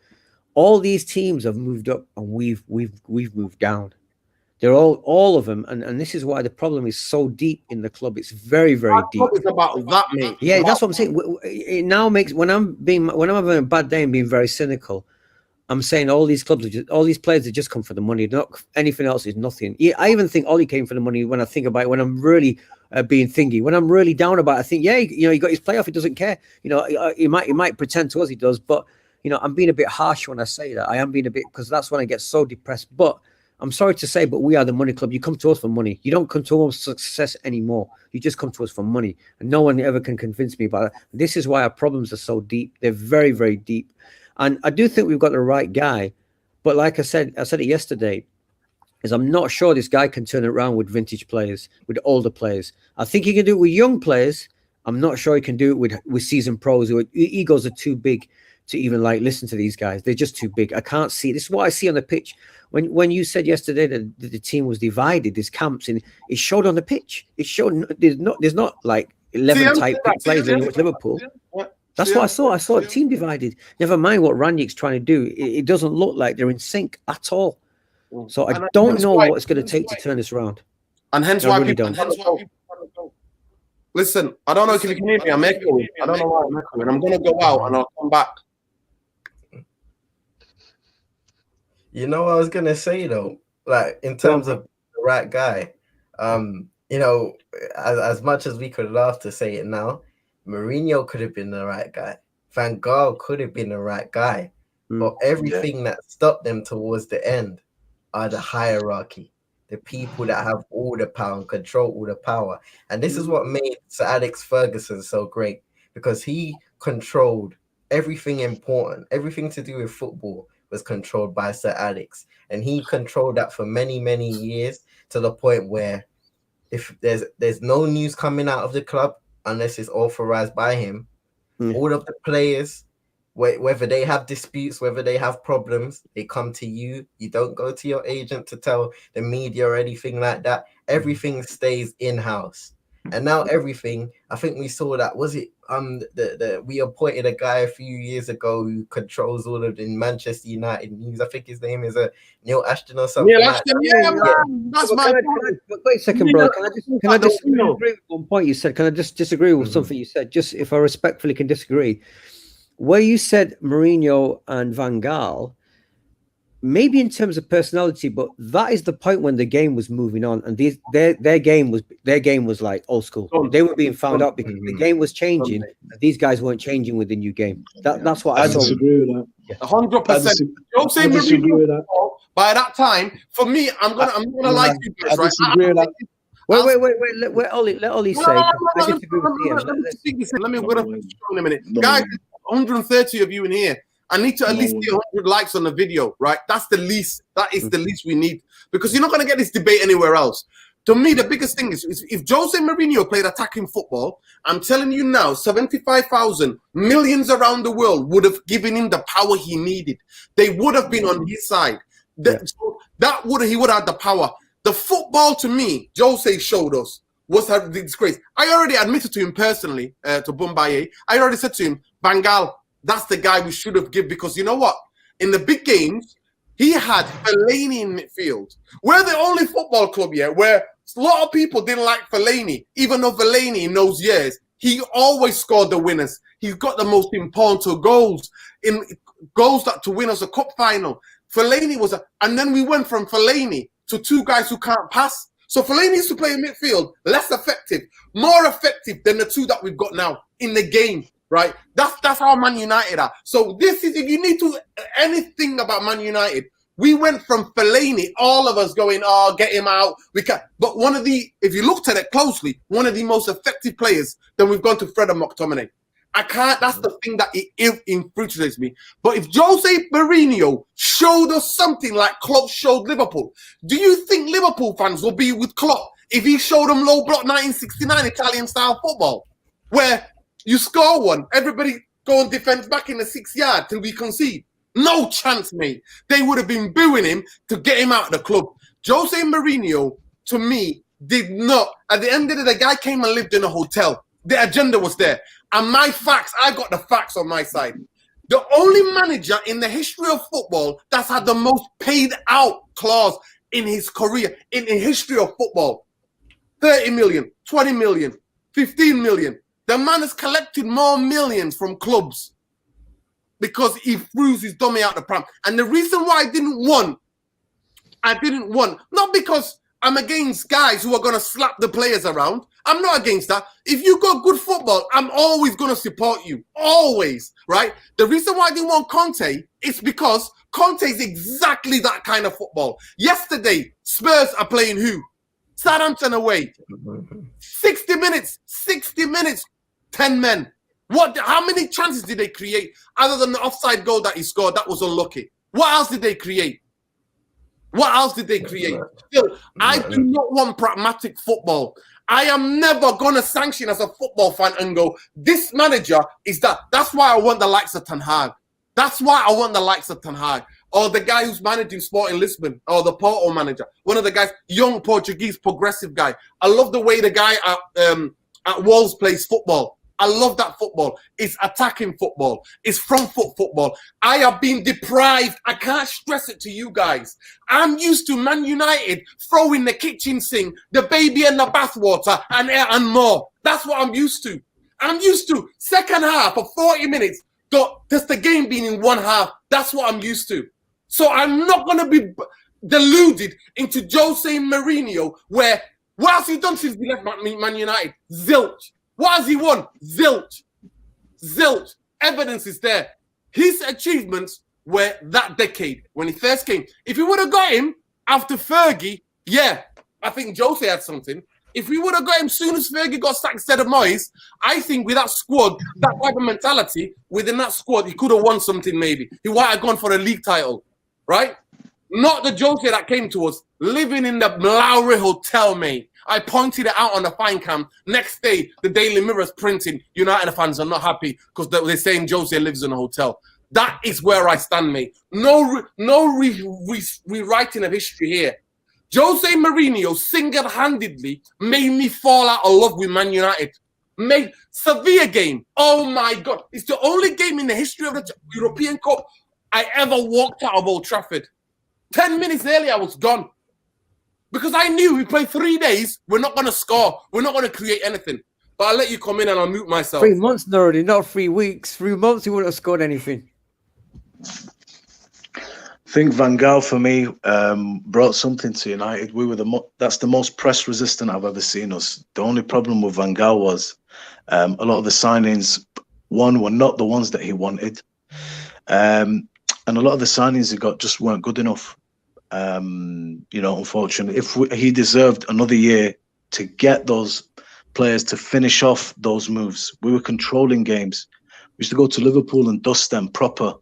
all these teams have moved up and we've moved down. They're all of them, and this is why the problem is so deep in the club. It's very, very deep. It's about that, mate. Yeah, that's what I'm saying. It now makes when I'm having a bad day and being very cynical, I'm saying all these clubs, all these players that just come for the money. Not anything else is nothing. Yeah, I even think Ollie came for the money when I think about it. When I'm really being thingy, when I'm really down about it, I think, yeah, you know, he got his playoff. He doesn't care. You know, he might pretend to us he does, but you know, I'm being a bit harsh when I say that. I am being a bit, because that's when I get so depressed. But I'm sorry to say, but we are the money club. You come to us for money. You don't come to us for success anymore. You just come to us for money. And no one ever can convince me about that. This is why our problems are so deep. They're very, very deep. And I do think we've got the right guy. But like I said it yesterday, is I'm not sure this guy can turn it around with vintage players, with older players. I think he can do it with young players. I'm not sure he can do it with seasoned pros. Who egos are too big to even like listen to these guys. They're just too big. I can't see. This is what I see on the pitch. When you said yesterday that the team was divided, there's camps, and it showed on the pitch. It showed there's not like 11 type players in Liverpool. That's what I saw. I saw a team divided. Never mind what Rangnick's trying to do. It doesn't look like they're in sync at all. So I don't know what it's going to take to turn this around. And hence why people don't. Listen, I don't know if you can hear me. I'm echoing. I don't know why I'm echoing. I'm going to go out and I'll come back. You know what I was going to say, though? Like, in terms of the right guy, you know, as much as we could love to say it now, Mourinho could have been the right guy. Van Gaal could have been the right guy. But everything that stopped them towards the end are the hierarchy, the people that have all the power and control all the power. And this is what made Sir Alex Ferguson so great, because he controlled everything important, everything to do with football was controlled by Sir Alex. And he controlled that for many, many years, to the point where if there's no news coming out of the club unless it's authorized by him, all of the players, whether they have disputes, whether they have problems, they come to you. You don't go to your agent to tell the media or anything like that. Everything stays in-house. And now everything, I think we saw that, was it we appointed a guy a few years ago who controls all of the Manchester United news. I think his name is Neil Ashton or something. Neil Ashton, man. That's my point. Wait a second, bro. Can I disagree with one point you said? Can I just disagree with something you said? Just if I respectfully can disagree. Where you said Mourinho and Van Gaal, maybe in terms of personality, but that is the point when the game was moving on, and their game was like old school. They were being found out because the game was changing, and these guys weren't changing with the new game. That's what I saw. Disagree with that. 100%. Don't say Mourinho, By that time, for me, I'm gonna like you guys, right? Wait, let Ollie say. I disagree with Liam. Let me show in a minute. Guys, 130 of you in here. I need to at least get 100 likes on the video, right? That's the least. That is the least we need, because you're not going to get this debate anywhere else. To me, the biggest thing is if Jose Mourinho played attacking football, I'm telling you now, 75,000 millions around the world would have given him the power he needed. They would have been on his side. He would have had the power. The football, to me, Jose showed us was a disgrace. I already admitted to him personally, to Boumbaye. I already said to him, Bangal, that's the guy we should have given, because you know what? In the big games, he had Fellaini in midfield. We're the only football club here where a lot of people didn't like Fellaini, even though Fellaini in those years, he always scored the winners. He's got the most important goals that to win us a cup final. Fellaini was and then we went from Fellaini to two guys who can't pass. So Fellaini used to play in midfield, less effective, more effective than the two that we've got now in the game, right? That's how Man United are. So this is, if you need to anything about Man United, we went from Fellaini, all of us going, oh, get him out. We can. But if you looked at it closely, one of the most effective players, then we've gone to Fred and McTominay. That's the thing that it infuriates me. But if Jose Mourinho showed us something like Klopp showed Liverpool, do you think Liverpool fans will be with Klopp if he showed them low block 1969 Italian style football, where you score one, everybody go and defend back in the 6 yard till we concede? No chance, mate. They would have been booing him to get him out of the club. Jose Mourinho, to me, did not. At the end of the day, the guy came and lived in a hotel. The agenda was there. And my facts, I got the facts on my side. The only manager in the history of football that's had the most paid out clause in his career, in the history of football. 30 million, 20 million, 15 million. The man has collected more millions from clubs because he threw his dummy out the pram. And the reason why I didn't want, not because I'm against guys who are going to slap the players around. I'm not against that. If you got good football, I'm always going to support you. Always, right? The reason why I didn't want Conte is because Conte is exactly that kind of football. Yesterday, Spurs are playing who? Southampton away. 60 minutes, 10 men. How many chances did they create other than the offside goal that he scored? That was unlucky. What else did they create? Still, I do not want pragmatic football. I am never going to sanction as a football fan and go, this manager is that. That's why I want the likes of Ten Hag. Or the guy who's managing Sporting Lisbon, or the Porto manager. One of the guys, young Portuguese, progressive guy. I love the way the guy at Wolves plays football. I love that football. It's attacking football. It's front foot football. I have been deprived. I can't stress it to you guys. I'm used to Man United throwing the kitchen sink, the baby and the bathwater, and more. That's what I'm used to. I'm used to second half of 40 minutes, just the game being in one half. That's what I'm used to. So I'm not going to be deluded into Jose Mourinho, where what has he done since he left Man United? Zilch. What has he won? Zilch. Evidence is there. His achievements were that decade when he first came. If we would have got him after Fergie, yeah, I think Jose had something. If we would have got him soon as Fergie got sacked instead of Moyes, I think with that squad, that type of mentality, within that squad, he could have won something maybe. He might have gone for a league title, right? Not the Jose that came to us, living in the Lowry Hotel, mate. I pointed it out on the fine cam. Next day, the Daily Mirror's printing, United fans are not happy because they're saying Jose lives in a hotel. That is where I stand, mate. No rewriting of history here. Jose Mourinho single-handedly made me fall out of love with Man United. Made Sevilla game. Oh, my God. It's the only game in the history of the European Cup I ever walked out of Old Trafford. 10 minutes earlier, I was gone. Because I knew we played 3 days, we're not going to score. We're not going to create anything. But I'll let you come in and I'll mute myself. 3 months, already, not 3 weeks. 3 months, he wouldn't have scored anything. I think Van Gaal, for me, brought something to United. We were that's the most press resistant I've ever seen us. The only problem with Van Gaal was a lot of the signings, one, were not the ones that he wanted. And a lot of the signings he got just weren't good enough. Unfortunately, he deserved another year to get those players to finish off those moves. We were controlling games. We used to go to Liverpool and dust them proper.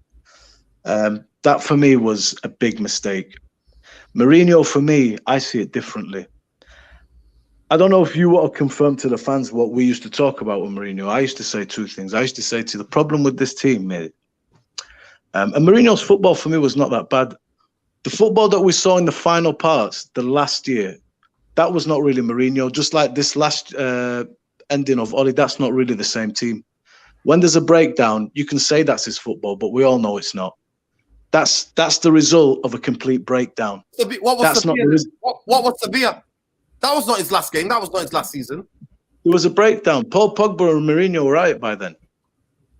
That for me was a big mistake. Mourinho, for me, I see it differently. I don't know if you want to confirm to the fans what we used to talk about with Mourinho. I used to say two things. I used to say to the problem with this team, mate, and Mourinho's football for me was not that bad. The football that we saw in the final parts, the last year, that was not really Mourinho. Just like this last ending of Oli, that's not really the same team. When there's a breakdown, you can say that's his football, but we all know it's not. That's the result of a complete breakdown. What was Sevilla? That was not his last game. That was not his last season. There was a breakdown. Paul Pogba and Mourinho were right by then.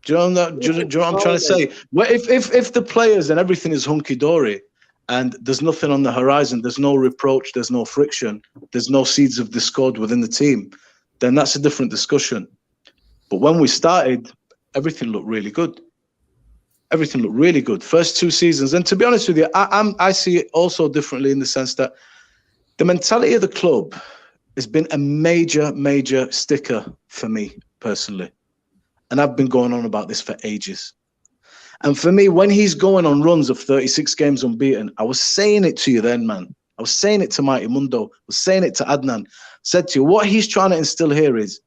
Do you know that? Do you know what I'm trying to say? Well, if the players and everything is hunky dory, and there's nothing on the horizon, there's no reproach, there's no friction, there's no seeds of discord within the team, then that's a different discussion. But when we started, everything looked really good. Everything looked really good. First 2 seasons, and to be honest with you, I see it also differently in the sense that the mentality of the club has been a major sticker for me personally. And I've been going on about this for ages. And for me, when he's going on runs of 36 games unbeaten, I was saying it to you then, man. I was saying it to Mighty Mundo. I was saying it to Adnan. I said to you, what he's trying to instill here is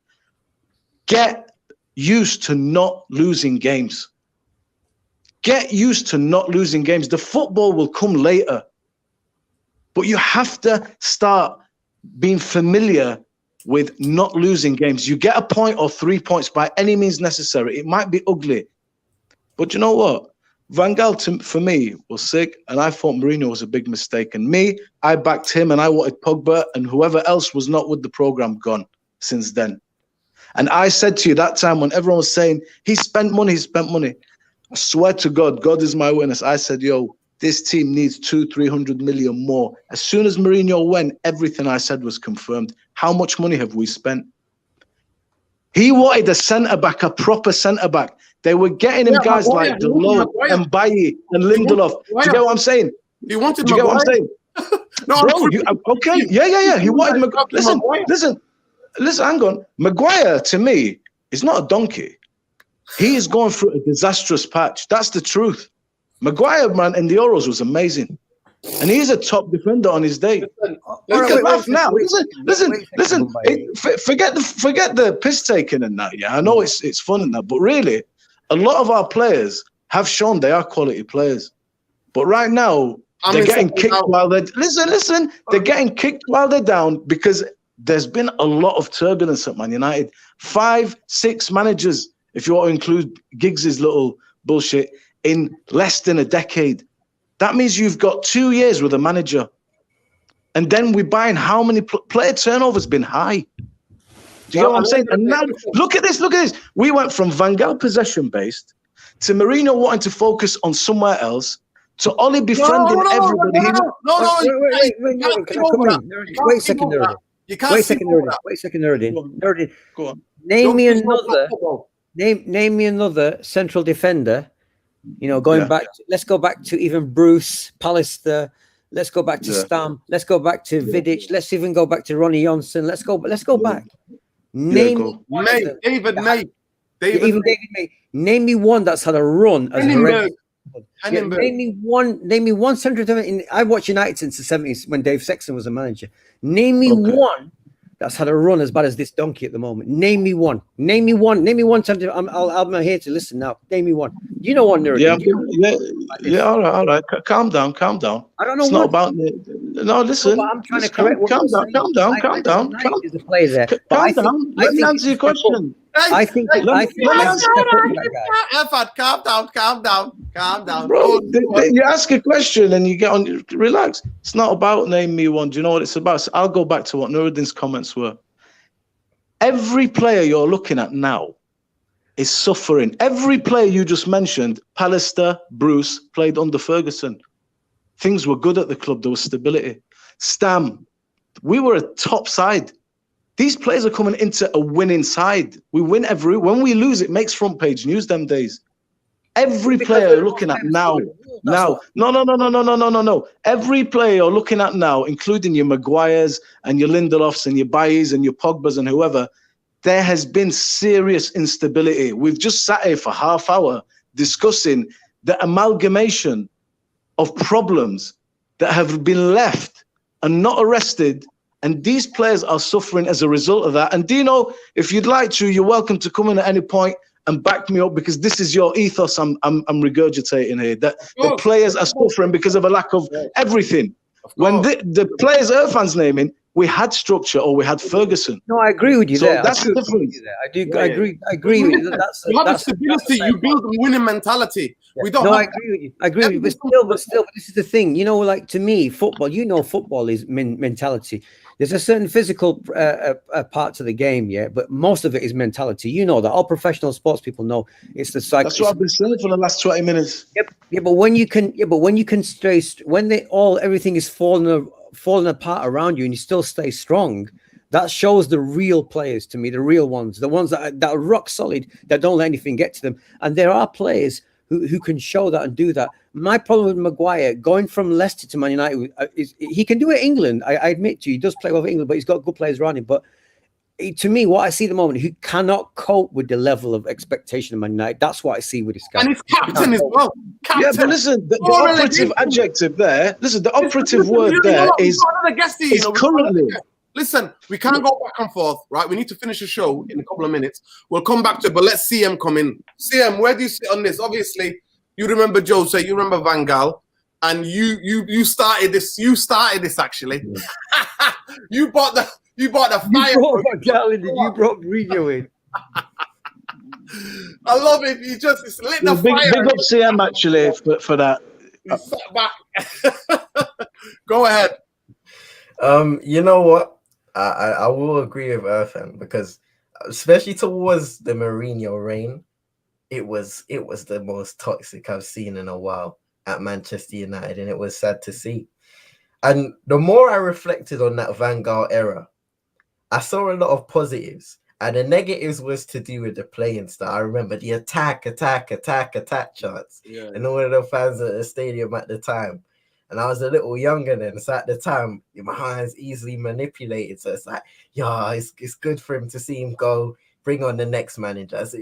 get used to not losing games. Get used to not losing games. The football will come later. But you have to start being familiar with not losing games. You get a point or 3 points by any means necessary. It might be ugly. But you know what? Van Gaal, for me, was sick, and I thought Mourinho was a big mistake. And me, I backed him, and I wanted Pogba, and whoever else was not with the programme gone since then. And I said to you that time when everyone was saying, he spent money. I swear to God, God is my witness. I said, yo, this team needs 200-300 million more. As soon as Mourinho went, everything I said was confirmed. How much money have we spent? He wanted a centre-back, a proper centre-back. They were getting him guys like Delort and Bailly and Lindelof. Do you get what I'm saying? He wanted. Do you get what I'm saying? No, bro. Okay. Yeah. He wanted Maguire. Listen. Hang on. Maguire to me is not a donkey. He is going through a disastrous patch. That's the truth. Maguire, man, in the Euros was amazing. And he's a top defender on his day. Listen. Forget the piss taking and that. Yeah, I know it's fun and that, but really, a lot of our players have shown they are quality players. But right now, they're getting kicked while they're listen. They're getting kicked while they're down because there's been a lot of turbulence at Man United. 5-6 managers, if you want to include Giggs' little bullshit, in less than a decade. That means you've got 2 years with a manager. And then we're buying how many player turnover's been high. Do you get what I'm saying? And now, look at this. We went from Van Gaal possession-based to Mourinho wanting to focus on somewhere else to Oli befriending everybody. Wait a second, Nuruddin. Go on. Name me another central defender. You know, let's go back to even Bruce, Pallister. Let's go back to Stam. Let's go back to Vidic. Let's even go back to Ronnie Johnson. Let's go back. Name David May. Name me one that's had a run as Henningberg. Name me one central defender. I watched United since the 70s when Dave Sexton was a manager. Name me one that's had a run as bad as this donkey at the moment. Name me one. Name me one. I'm here to listen now. Name me one. You know one, Nerd. Yeah. All right. Calm down. I don't know. It's not about. No, listen. No, I'm trying to correct. Calm down. Calm down. Is a play there. Calm down. Let me answer your question. I think. Calm down. Bro, you ask a question and you get on. Relax. It's not about name me one. Do you know what it's about? So I'll go back to what Nuruddin's comments were. Every player you're looking at now is suffering. Every player you just mentioned, Pallister, Bruce, played under Ferguson. Things were good at the club. There was stability. Stam, we were a top side. These players are coming into a winning side. We win when we lose, it makes front page news them days. Every player you're looking at now Now, no. Every player you're looking at now, including your Maguires and your Lindelofs and your Bailly's and your Pogbas and whoever, there has been serious instability. We've just sat here for half hour discussing the amalgamation of problems that have been left and not arrested. And these players are suffering as a result of that. And Dino, if you'd like to, you're welcome to come in at any point and back me up, because this is your ethos I'm regurgitating here. That the players are suffering because of a lack of everything. When the players Irfan's naming, we had structure or we had Ferguson. No, I agree with you there. That's the difference. I agree with you. You have stability, you build a winning mentality. We don't. No, I agree with you. I agree with you. But still, this is the thing. You know, like to me, football. You know, football is mentality. There's a certain physical part to the game, yeah, but most of it is mentality. You know that. All professional sports people know it's the cycle. That's what I've been saying for the last 20 minutes. Yep. Yeah, but when you can, everything is falling apart around you, and you still stay strong. That shows the real players to me, the real ones, the ones that are rock solid, that don't let anything get to them. And there are players who can show that and do that. My problem with Maguire going from Leicester to Man United is he can do it in England. I admit to you, he does play well for England, but he's got good players around him. But to me, what I see at the moment, he cannot cope with the level of expectation of Man United. That's what I see with this guy. And he's captain as well. Captain. Yeah, but listen, the operative adjective there, the operative word there is currently. Listen, we can't go back and forth, right? We need to finish the show in a couple of minutes. We'll come back to it, but let CM come in. CM, where do you sit on this? Obviously, you remember Jose, you remember Van Gaal, and you started this. You started this actually. Yeah. You bought the fire. You brought Van Gaal in, you brought Mourinho in. I love it. You just lit the fire. Big up CM actually for that. You sat back. Go ahead. You know what? I will agree with Irfan, because especially towards the Mourinho reign, it was the most toxic I've seen in a while at Manchester United, and it was sad to see. And the more I reflected on that Van Gaal era, I saw a lot of positives, and the negatives was to do with the playing style. I remember the attack chants, and all of the fans at the stadium at the time. And I was a little younger then, so at the time, my hand's easily manipulated. So it's like, yeah, it's good for him to see him go, bring on the next manager. So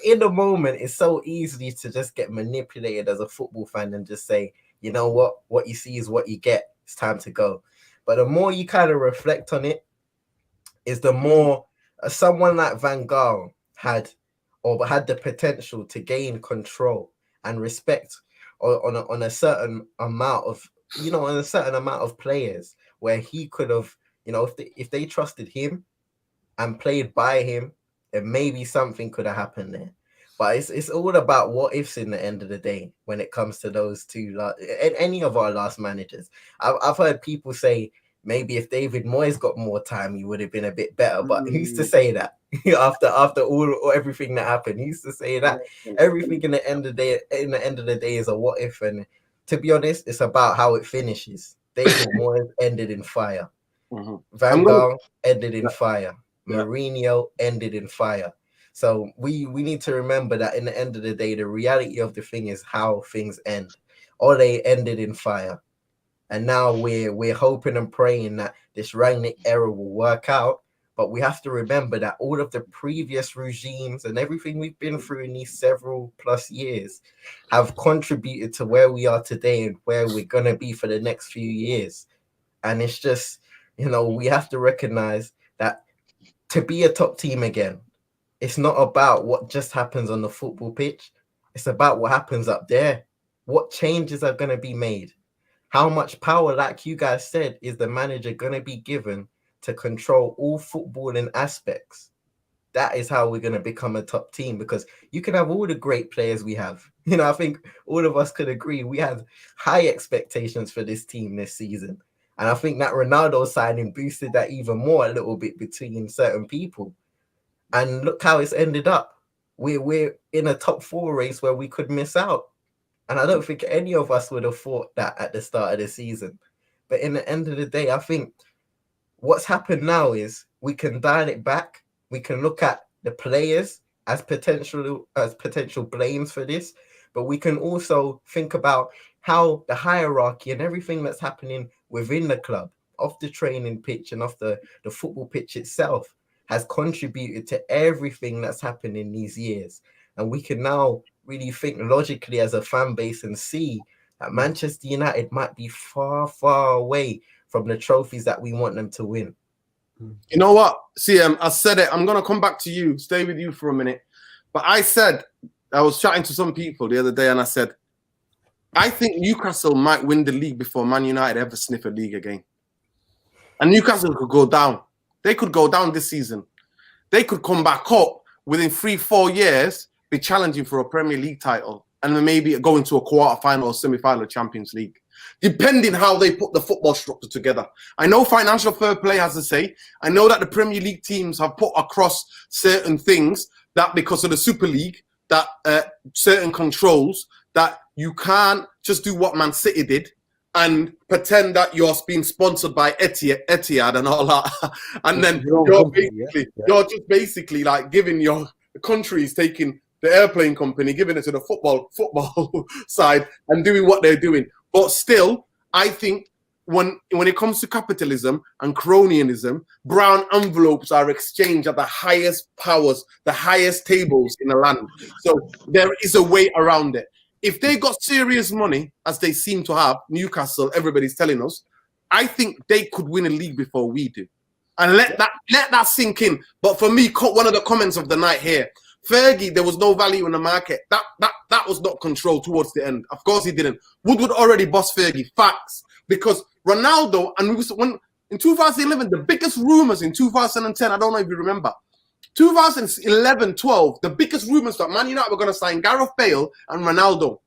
in the moment, it's so easy to just get manipulated as a football fan and just say, you know what you see is what you get. It's time to go. But the more you kind of reflect on it, is the more someone like Van Gaal had the potential to gain control and respect on a certain amount of players, where he could have, if they trusted him and played by him, then maybe something could have happened there. But it's all about what ifs in the end of the day when it comes to those two, any of our last managers. I've heard people say maybe if David Moyes got more time, he would have been a bit better. But he used to say that after everything that happened, he used to say that everything in the end of the day is a what if. And to be honest, it's about how it finishes. David Moyes ended in fire. Van Gaal ended in fire. Mourinho ended in fire. So we need to remember that in the end of the day, the reality of the thing is how things end. Or they ended in fire. And now we're hoping and praying that this Rangnick era will work out. But we have to remember that all of the previous regimes and everything we've been through in these several plus years have contributed to where we are today and where we're going to be for the next few years. And it's just, we have to recognize that to be a top team again, it's not about what just happens on the football pitch. It's about what happens up there. What changes are going to be made? How much power, like you guys said, is the manager going to be given to control all footballing aspects? That is how we're going to become a top team, because you can have all the great players we have. I think all of us could agree we had high expectations for this team this season. And I think that Ronaldo signing boosted that even more a little bit between certain people. And look how it's ended up. We're in a top 4 race where we could miss out. And I don't think any of us would have thought that at the start of the season. But in the end of the day, I think what's happened now is we can dial it back. We can look at the players as potential blames for this, but we can also think about how the hierarchy and everything that's happening within the club, off the training pitch and off the football pitch itself, has contributed to everything that's happened in these years. And we can now really think logically as a fan base and see that Manchester United might be far, far away from the trophies that we want them to win. You know what, CM, I said it. I'm going to come back to you, stay with you for a minute. But I was chatting to some people the other day and I said, I think Newcastle might win the league before Man United ever sniff a league again. And Newcastle could go down. They could go down this season. They could come back up within 3-4 years, be challenging for a Premier League title, and then maybe go into a quarter-final or semi-final of Champions League, depending how they put the football structure together. I know financial fair play has a say. I know that the Premier League teams have put across certain things that because of the Super League, that certain controls, that you can't just do what Man City did and pretend that you're being sponsored by Etihad and all that. And then you're just basically like giving your countries, taking the airplane company, giving it to the football side and doing what they're doing. But still, I think when it comes to capitalism and cronyism, brown envelopes are exchanged at the highest powers, the highest tables in the land. So there is a way around it. If they got serious money, as they seem to have, Newcastle, everybody's telling us, I think they could win a league before we do. And let that sink in. But for me, one of the comments of the night here, Fergie, there was no value in the market. That was not controlled towards the end. Of course he didn't. Woodward already bossed Fergie. Facts. Because Ronaldo, and in 2011, the biggest rumors in 2010, I don't know if you remember, 2011-12, the biggest rumors that Man United were going to sign Gareth Bale and Ronaldo.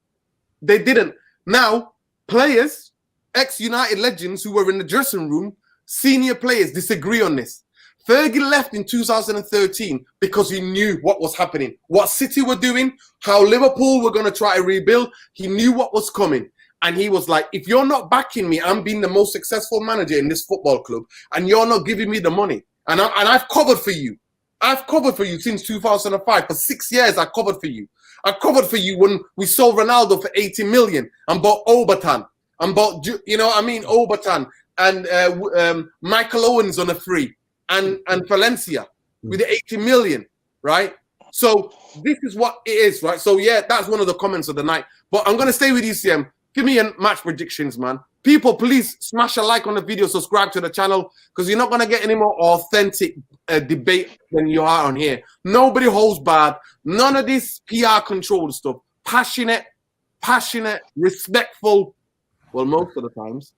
They didn't. Now, players, ex-United legends who were in the dressing room, senior players disagree on this. Fergie left in 2013 because he knew what was happening, what City were doing, how Liverpool were going to try to rebuild. He knew what was coming. And he was like, if you're not backing me, I'm being the most successful manager in this football club, and you're not giving me the money. And I've covered for you. I've covered for you since 2005. For 6 years, I covered for you. I covered for you when we sold Ronaldo for 80 million and bought Obertan. And bought, you know what I mean? Obertan and Michael Owens on a free. And Valencia with the 80 million, right? So this is what it is, right? So yeah, that's one of the comments of the night. But I'm going to stay with you, CM. Give me a match predictions, man. People, please smash a like on the video, subscribe to the channel, because you're not going to get any more authentic debate than you are on here. Nobody holds back. None of this PR control stuff. Passionate, respectful. Well, most of the times.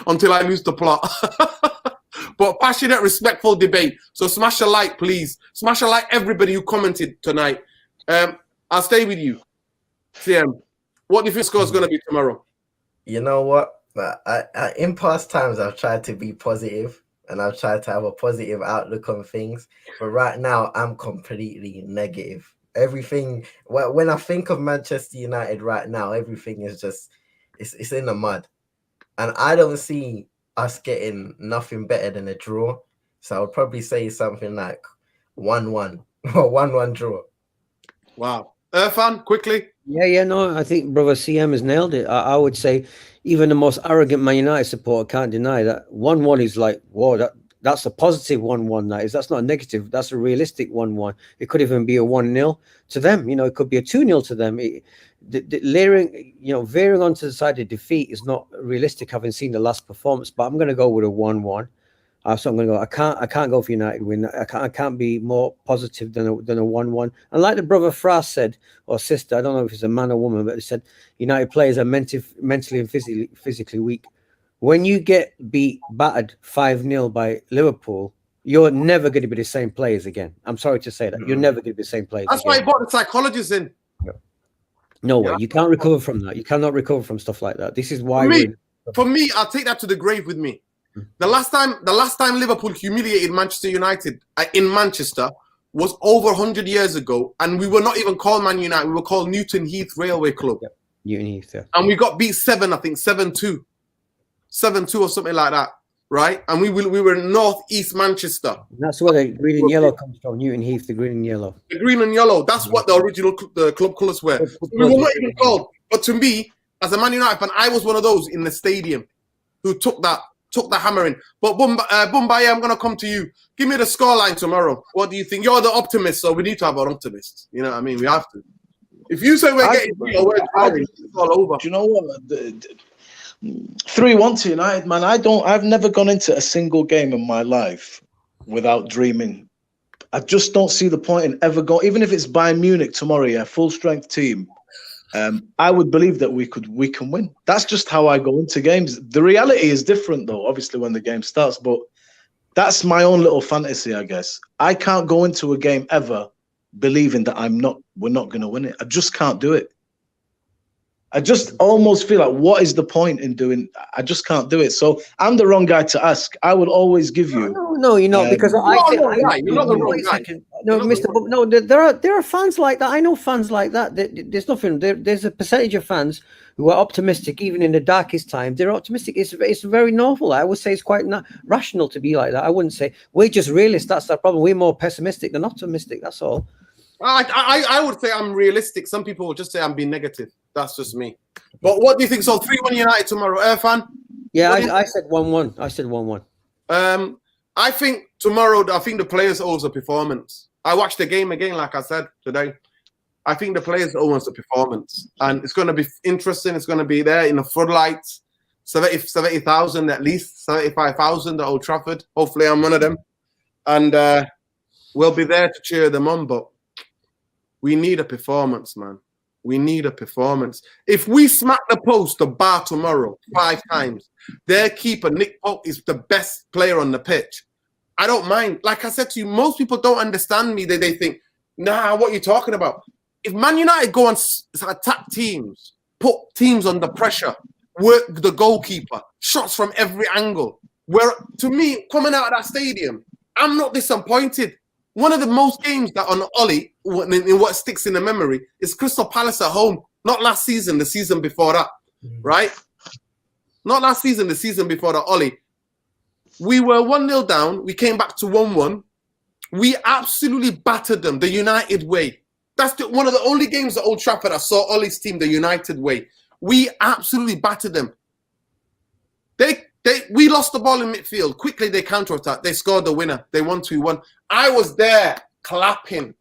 Until I lose the plot. But passionate, respectful debate. So smash a like, please. Smash a like, everybody who commented tonight. I'll stay with you. CM, what do you think the score is going to be tomorrow? You know what? I in past times, I've tried to be positive and I've tried to have a positive outlook on things. But right now, I'm completely negative. Everything, when I think of Manchester United right now, everything is just, it's in the mud. And I don't see us getting nothing better than a draw. So I would probably say something like 1-1 or 1-1 draw. Wow. Irfan, quickly. Yeah, no, I think brother CM has nailed it. I would say even the most arrogant Man United supporter can't deny that 1-1 is like, whoa, that's a positive 1-1. That's not a negative. That's a realistic 1-1. It could even be a 1-0 to them. You know, it could be a 2-0 to them. Veering onto the side of defeat is not realistic, having seen the last performance. But I'm going to go with a 1-1. So I'm going to go. I can't go for United win. I can't be more positive than a 1-1. And like the brother Fras said, or sister, I don't know if it's a man or woman, but they said United players are mentally and physically weak. When you get battered 5-0 by Liverpool, you're never going to be the same players again. I'm sorry to say that. You're never going to be the same players. That's why he brought the psychologists in. No way. You can't recover from that. You cannot recover from stuff like that. This is why. For me, I'll take that to the grave with me. The last time Liverpool humiliated Manchester United in Manchester was over 100 years ago, and we were not even called Man United. We were called Newton Heath Railway Club. Yep. Newton Heath, yeah. And we got beat 7-2 or something like that, right? And we were in North East Manchester. And that's where the green and yellow comes from. Newton Heath, the green and yellow. The green and yellow. That's what the original club colours were. We were not even called. But to me, as a Man United fan, I was one of those in the stadium who took the hammering. But Bumba, yeah, I'm gonna come to you. Give me the scoreline tomorrow. What do you think? You're the optimist, so we need to have an optimist. You know what I mean? We have to. If you say we're getting it's all over. Do you know what? 3-1 to United, man. I've never gone into a single game in my life without dreaming. I just don't see the point in ever going, even if it's Bayern Munich tomorrow, yeah, full strength team. I would believe that we can win. That's just how I go into games. The reality is different, though, obviously, when the game starts. But that's my own little fantasy, I guess. I can't go into a game ever believing that we're not going to win it. I just can't do it. I just almost feel like, what is the point in doing? I just can't do it. So I'm the wrong guy to ask. I would always give you. No, you're not, because you're not the wrong guy. No, Mr. No, there are fans like that. I know fans like that. There's nothing. There's a percentage of fans who are optimistic, even in the darkest time. They're optimistic. It's very normal. I would say it's quite rational to be like that. I wouldn't say we're just realists. That's the problem. We're more pessimistic than optimistic. That's all. I would say I'm realistic. Some people will just say I'm being negative. That's just me. But what do you think? So 3-1 United tomorrow, Irfan? Yeah, I said 1-1. I said 1-1. I think tomorrow, the players owe us a performance. I watched the game again, like I said today. I think the players owe us a performance. And it's going to be interesting. It's going to be there in the floodlights. 70,000 at least, 75,000 at Old Trafford. Hopefully I'm one of them. And we'll be there to cheer them on. But we need a performance, man. We need a performance. If we smack the post, the bar tomorrow 5 times, their keeper, Nick Pope, is the best player on the pitch. I don't mind. Like I said to you, most people don't understand me. They think, nah, what are you talking about? If Man United go and attack teams, put teams under pressure, work the goalkeeper, shots from every angle, where, to me, coming out of that stadium, I'm not disappointed. One of the most games that on Ollie, in what sticks in the memory, is Crystal Palace at home. Not last season, the season before that, right? Not last season, the season before that, Ollie. We were 1-0 down. We came back to 1-1. We absolutely battered them the United way. That's one of the only games at Old Trafford I saw Ollie's team the United way. We absolutely battered them. We lost the ball in midfield. Quickly, they counter-attacked. They scored the winner. They won 2-1. I was there clapping.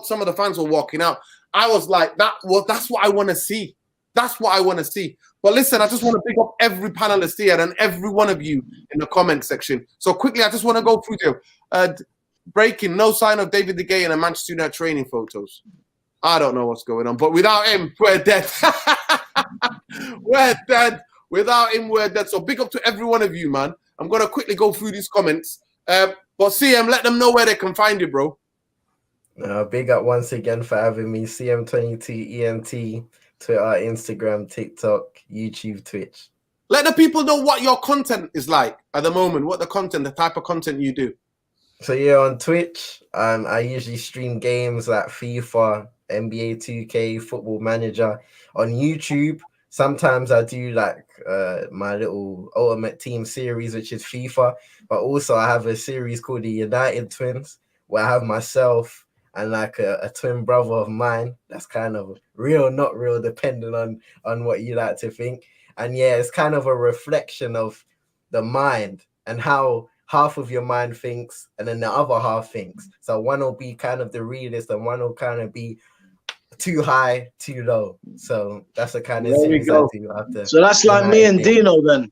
Some of the fans were walking out. I was like, that's what I want to see. That's what I want to see. But listen, I just want to pick up every panelist here and every one of you in the comment section. So quickly, I just want to go through there. Breaking, no sign of David De Gea in the Manchester United training photos. I don't know what's going on. But without him, we're dead. We're dead. Without him, we're dead. So big up to every one of you, man. I'm going to quickly go through these comments. But CM, let them know where they can find you, bro. Big up once again for having me. CM22ENT, Twitter, Instagram, TikTok, YouTube, Twitch. Let the people know what your content is like at the moment. What the type of content you do. So yeah, on Twitch, I usually stream games like FIFA, NBA 2K, Football Manager. On YouTube, sometimes I do like my little Ultimate Team series, which is FIFA. But also I have a series called the United Twins, where I have myself and like a twin brother of mine. That's kind of real, not real, depending on what you like to think. And yeah, it's kind of a reflection of the mind and how half of your mind thinks and then the other half thinks. So one will be kind of the realist and one will kind of be too high, too low. So that's the kind of series I do after. So that's like me and Dino then.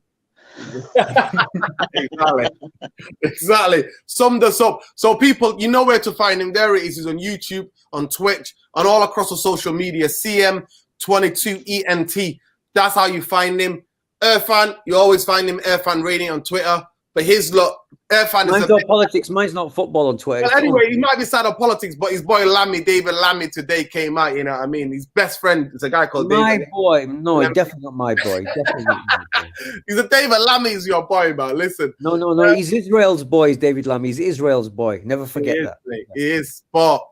Exactly. Summed us up. So people, you know where to find him. There it is. He's on YouTube, on Twitch, and all across the social media. CM22ENT. That's how you find him. Irfan, you always find him. Irfan Rating on Twitter. But his look, Irfan mine's not politics. Mine's not football on Twitter. Well, anyway, he might be side of politics, but his boy David Lammy, today came out. You know what I mean? His best friend is a guy called David. Boy. No, definitely not my boy. Definitely not my boy. He's a David Lammy is your boy, man. Listen. No. He's Israel's boy. He's David Lammy. He's Israel's boy. Never forget that. He is. Bought,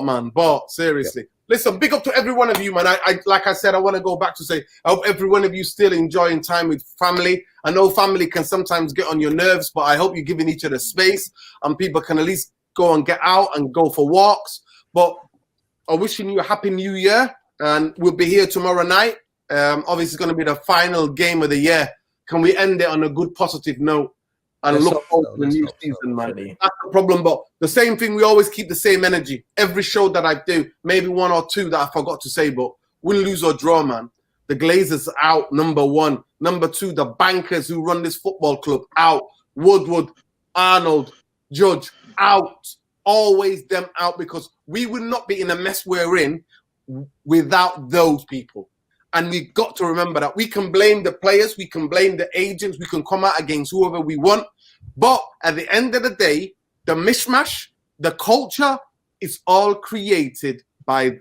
man. Seriously. Yeah. Listen, big up to every one of you, man. I like I said, I want to go back to say, I hope every one of you still enjoying time with family. I know family can sometimes get on your nerves, but I hope you're giving each other space and people can at least go and get out and go for walks. But I'm wishing you a happy new year, and we'll be here tomorrow night. Obviously, it's going to be the final game of the year. Can we end it on a good, positive note and look forward to the new season, man? That's the problem. But the same thing, we always keep the same energy. Every show that I do, maybe one or two that I forgot to say, but win, lose or draw, man. The Glazers out, number one. Number two, the bankers who run this football club out. Woodward, Arnold, Judge, out. Always them out, because we would not be in the mess we're in without those people. And we've got to remember that. We can blame the players, we can blame the agents, we can come out against whoever we want. But at the end of the day, the mishmash, the culture is all created by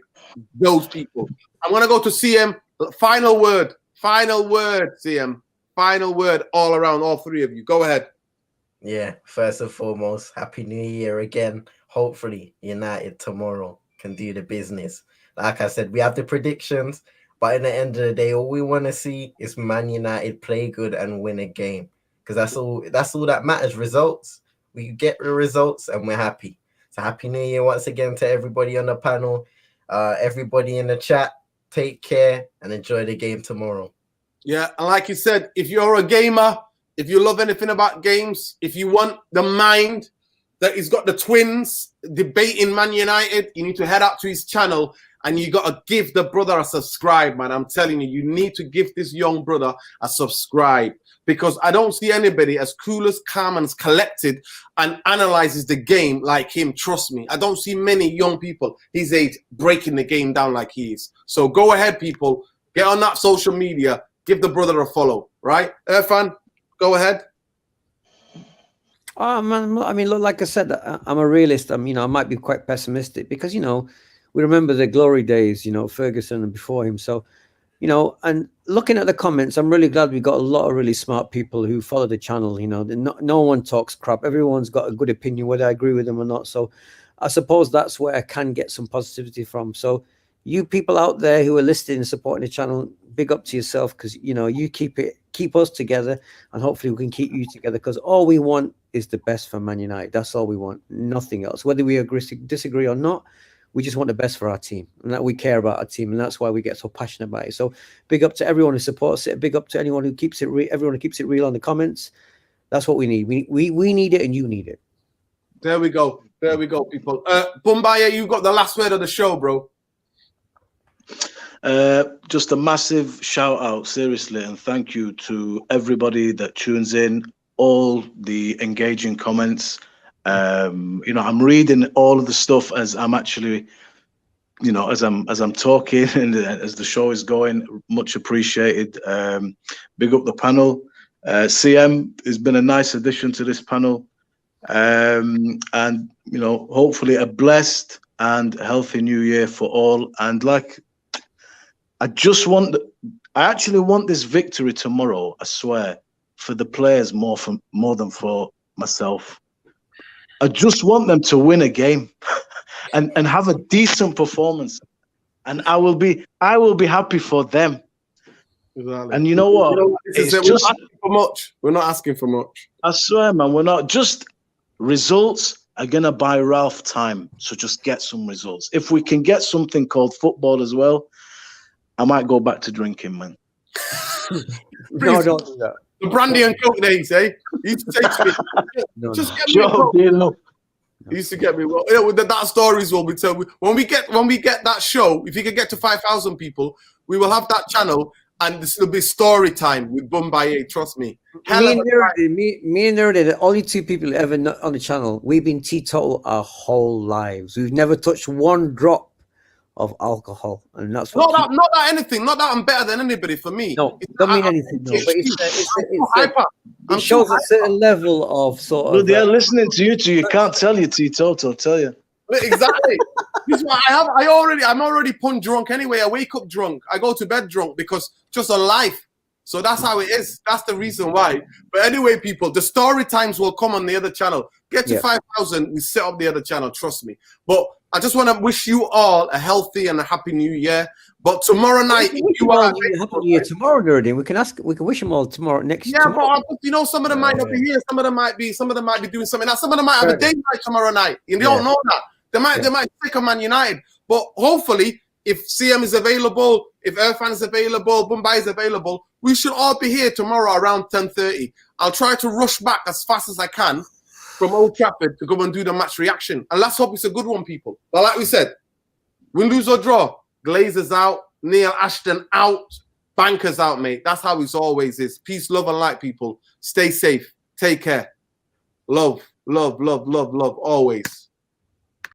those people. I'm going to go to CM. Final word, CM. Final word all around, all three of you. Go ahead. Yeah, first and foremost, Happy New Year again. Hopefully, United tomorrow can do the business. Like I said, we have the predictions. But in the end of the day, all we want to see is Man United play good and win a game, because that's all that matters. Results. We get the results and we're happy. So Happy New Year once again to everybody on the panel, everybody in the chat. Take care and enjoy the game tomorrow. Yeah, and like you said, if you're a gamer, if you love anything about games, if you want the mind that he's got the twins debating Man United, you need to head out to his channel. And you got to give the brother a subscribe, man. I'm telling you, you need to give this young brother a subscribe, because I don't see anybody as cool, as calm, and as collected and analyzes the game like him. Trust me. I don't see many young people his age breaking the game down like he is. So go ahead, people. Get on that social media. Give the brother a follow, right? Irfan, go ahead. Oh, man. I mean, look, like I said, I'm a realist. I might be quite pessimistic because, we remember the glory days, Ferguson and before him. So, and looking at the comments, I'm really glad we got a lot of really smart people who follow the channel. No one talks crap. Everyone's got a good opinion, whether I agree with them or not. So I suppose that's where I can get some positivity from. So you people out there who are listening and supporting the channel, big up to yourself, because, you keep us together, and hopefully we can keep you together, because all we want is the best for Man United. That's all we want. Nothing else. Whether we disagree or not, we just want the best for our team, and that we care about our team, and that's why we get so passionate about it. So big up to everyone who supports it. Big up to anyone who keeps it everyone who keeps it real on the comments. That's what we need. We need it, and you need it. There we go, people. Bumbaya, you got the last word of the show, bro. Just a massive shout out, seriously, and thank you to everybody that tunes in, all the engaging comments. I'm reading all of the stuff as I'm actually, as I'm talking and as the show is going. Much appreciated. Big up the panel. CM has been a nice addition to this panel, and hopefully a blessed and healthy new year for all. And I actually want this victory tomorrow, I swear, for the players more than for myself. I just want them to win a game and have a decent performance, and I will be happy for them. Exactly. And you know what? We're not asking for much. I swear, man, we're not. Just results are gonna buy Ralf time, so just get some results. If we can get something called football as well, I might go back to drinking, man. No, don't do that. The brandy and coke days, eh? He used to say to me, just get me He used to get me. Well, that stories will be told. When we get that show, if you can get to 5,000 people, we will have that channel, and this will be story time with Bombay. Trust me. Me and Nerdy, the only two people ever on the channel. We've been teetotal our whole lives. We've never touched one drop of alcohol, and that's what not that anything, not that I'm better than anybody. For me, no, don't mean anything. No, but it shows a certain level of sort of. They're listening to you two. You can't tell you teetotal. Tell you exactly. This is what I'm already pun drunk anyway. I wake up drunk. I go to bed drunk because just a life. So that's how it is. That's the reason why. But anyway, people, the story times will come on the other channel. Get to 5,000, we set up the other channel. Trust me. But I just want to wish you all a healthy and a happy new year. But tomorrow night, if you are happy new year tomorrow, Nerdy, we can wish them all tomorrow. Tomorrow. But some of them might not be here. Some of them might be doing something. Now, some of them might have a day night tomorrow night. You don't know that. They might take a Man United. But hopefully, if CM is available, If Irfan is available, Mumbai is available, we should all be here tomorrow around 10:30. I'll try to rush back as fast as I can from Old Trafford to go and do the match reaction. And let's hope it's a good one, people. But like we said, win, lose or draw, Glazers out, Neil Ashton out, Bankers out, mate. That's how it always is. Peace, love, and light, people. Stay safe. Take care. Love, love, love, love, love, always.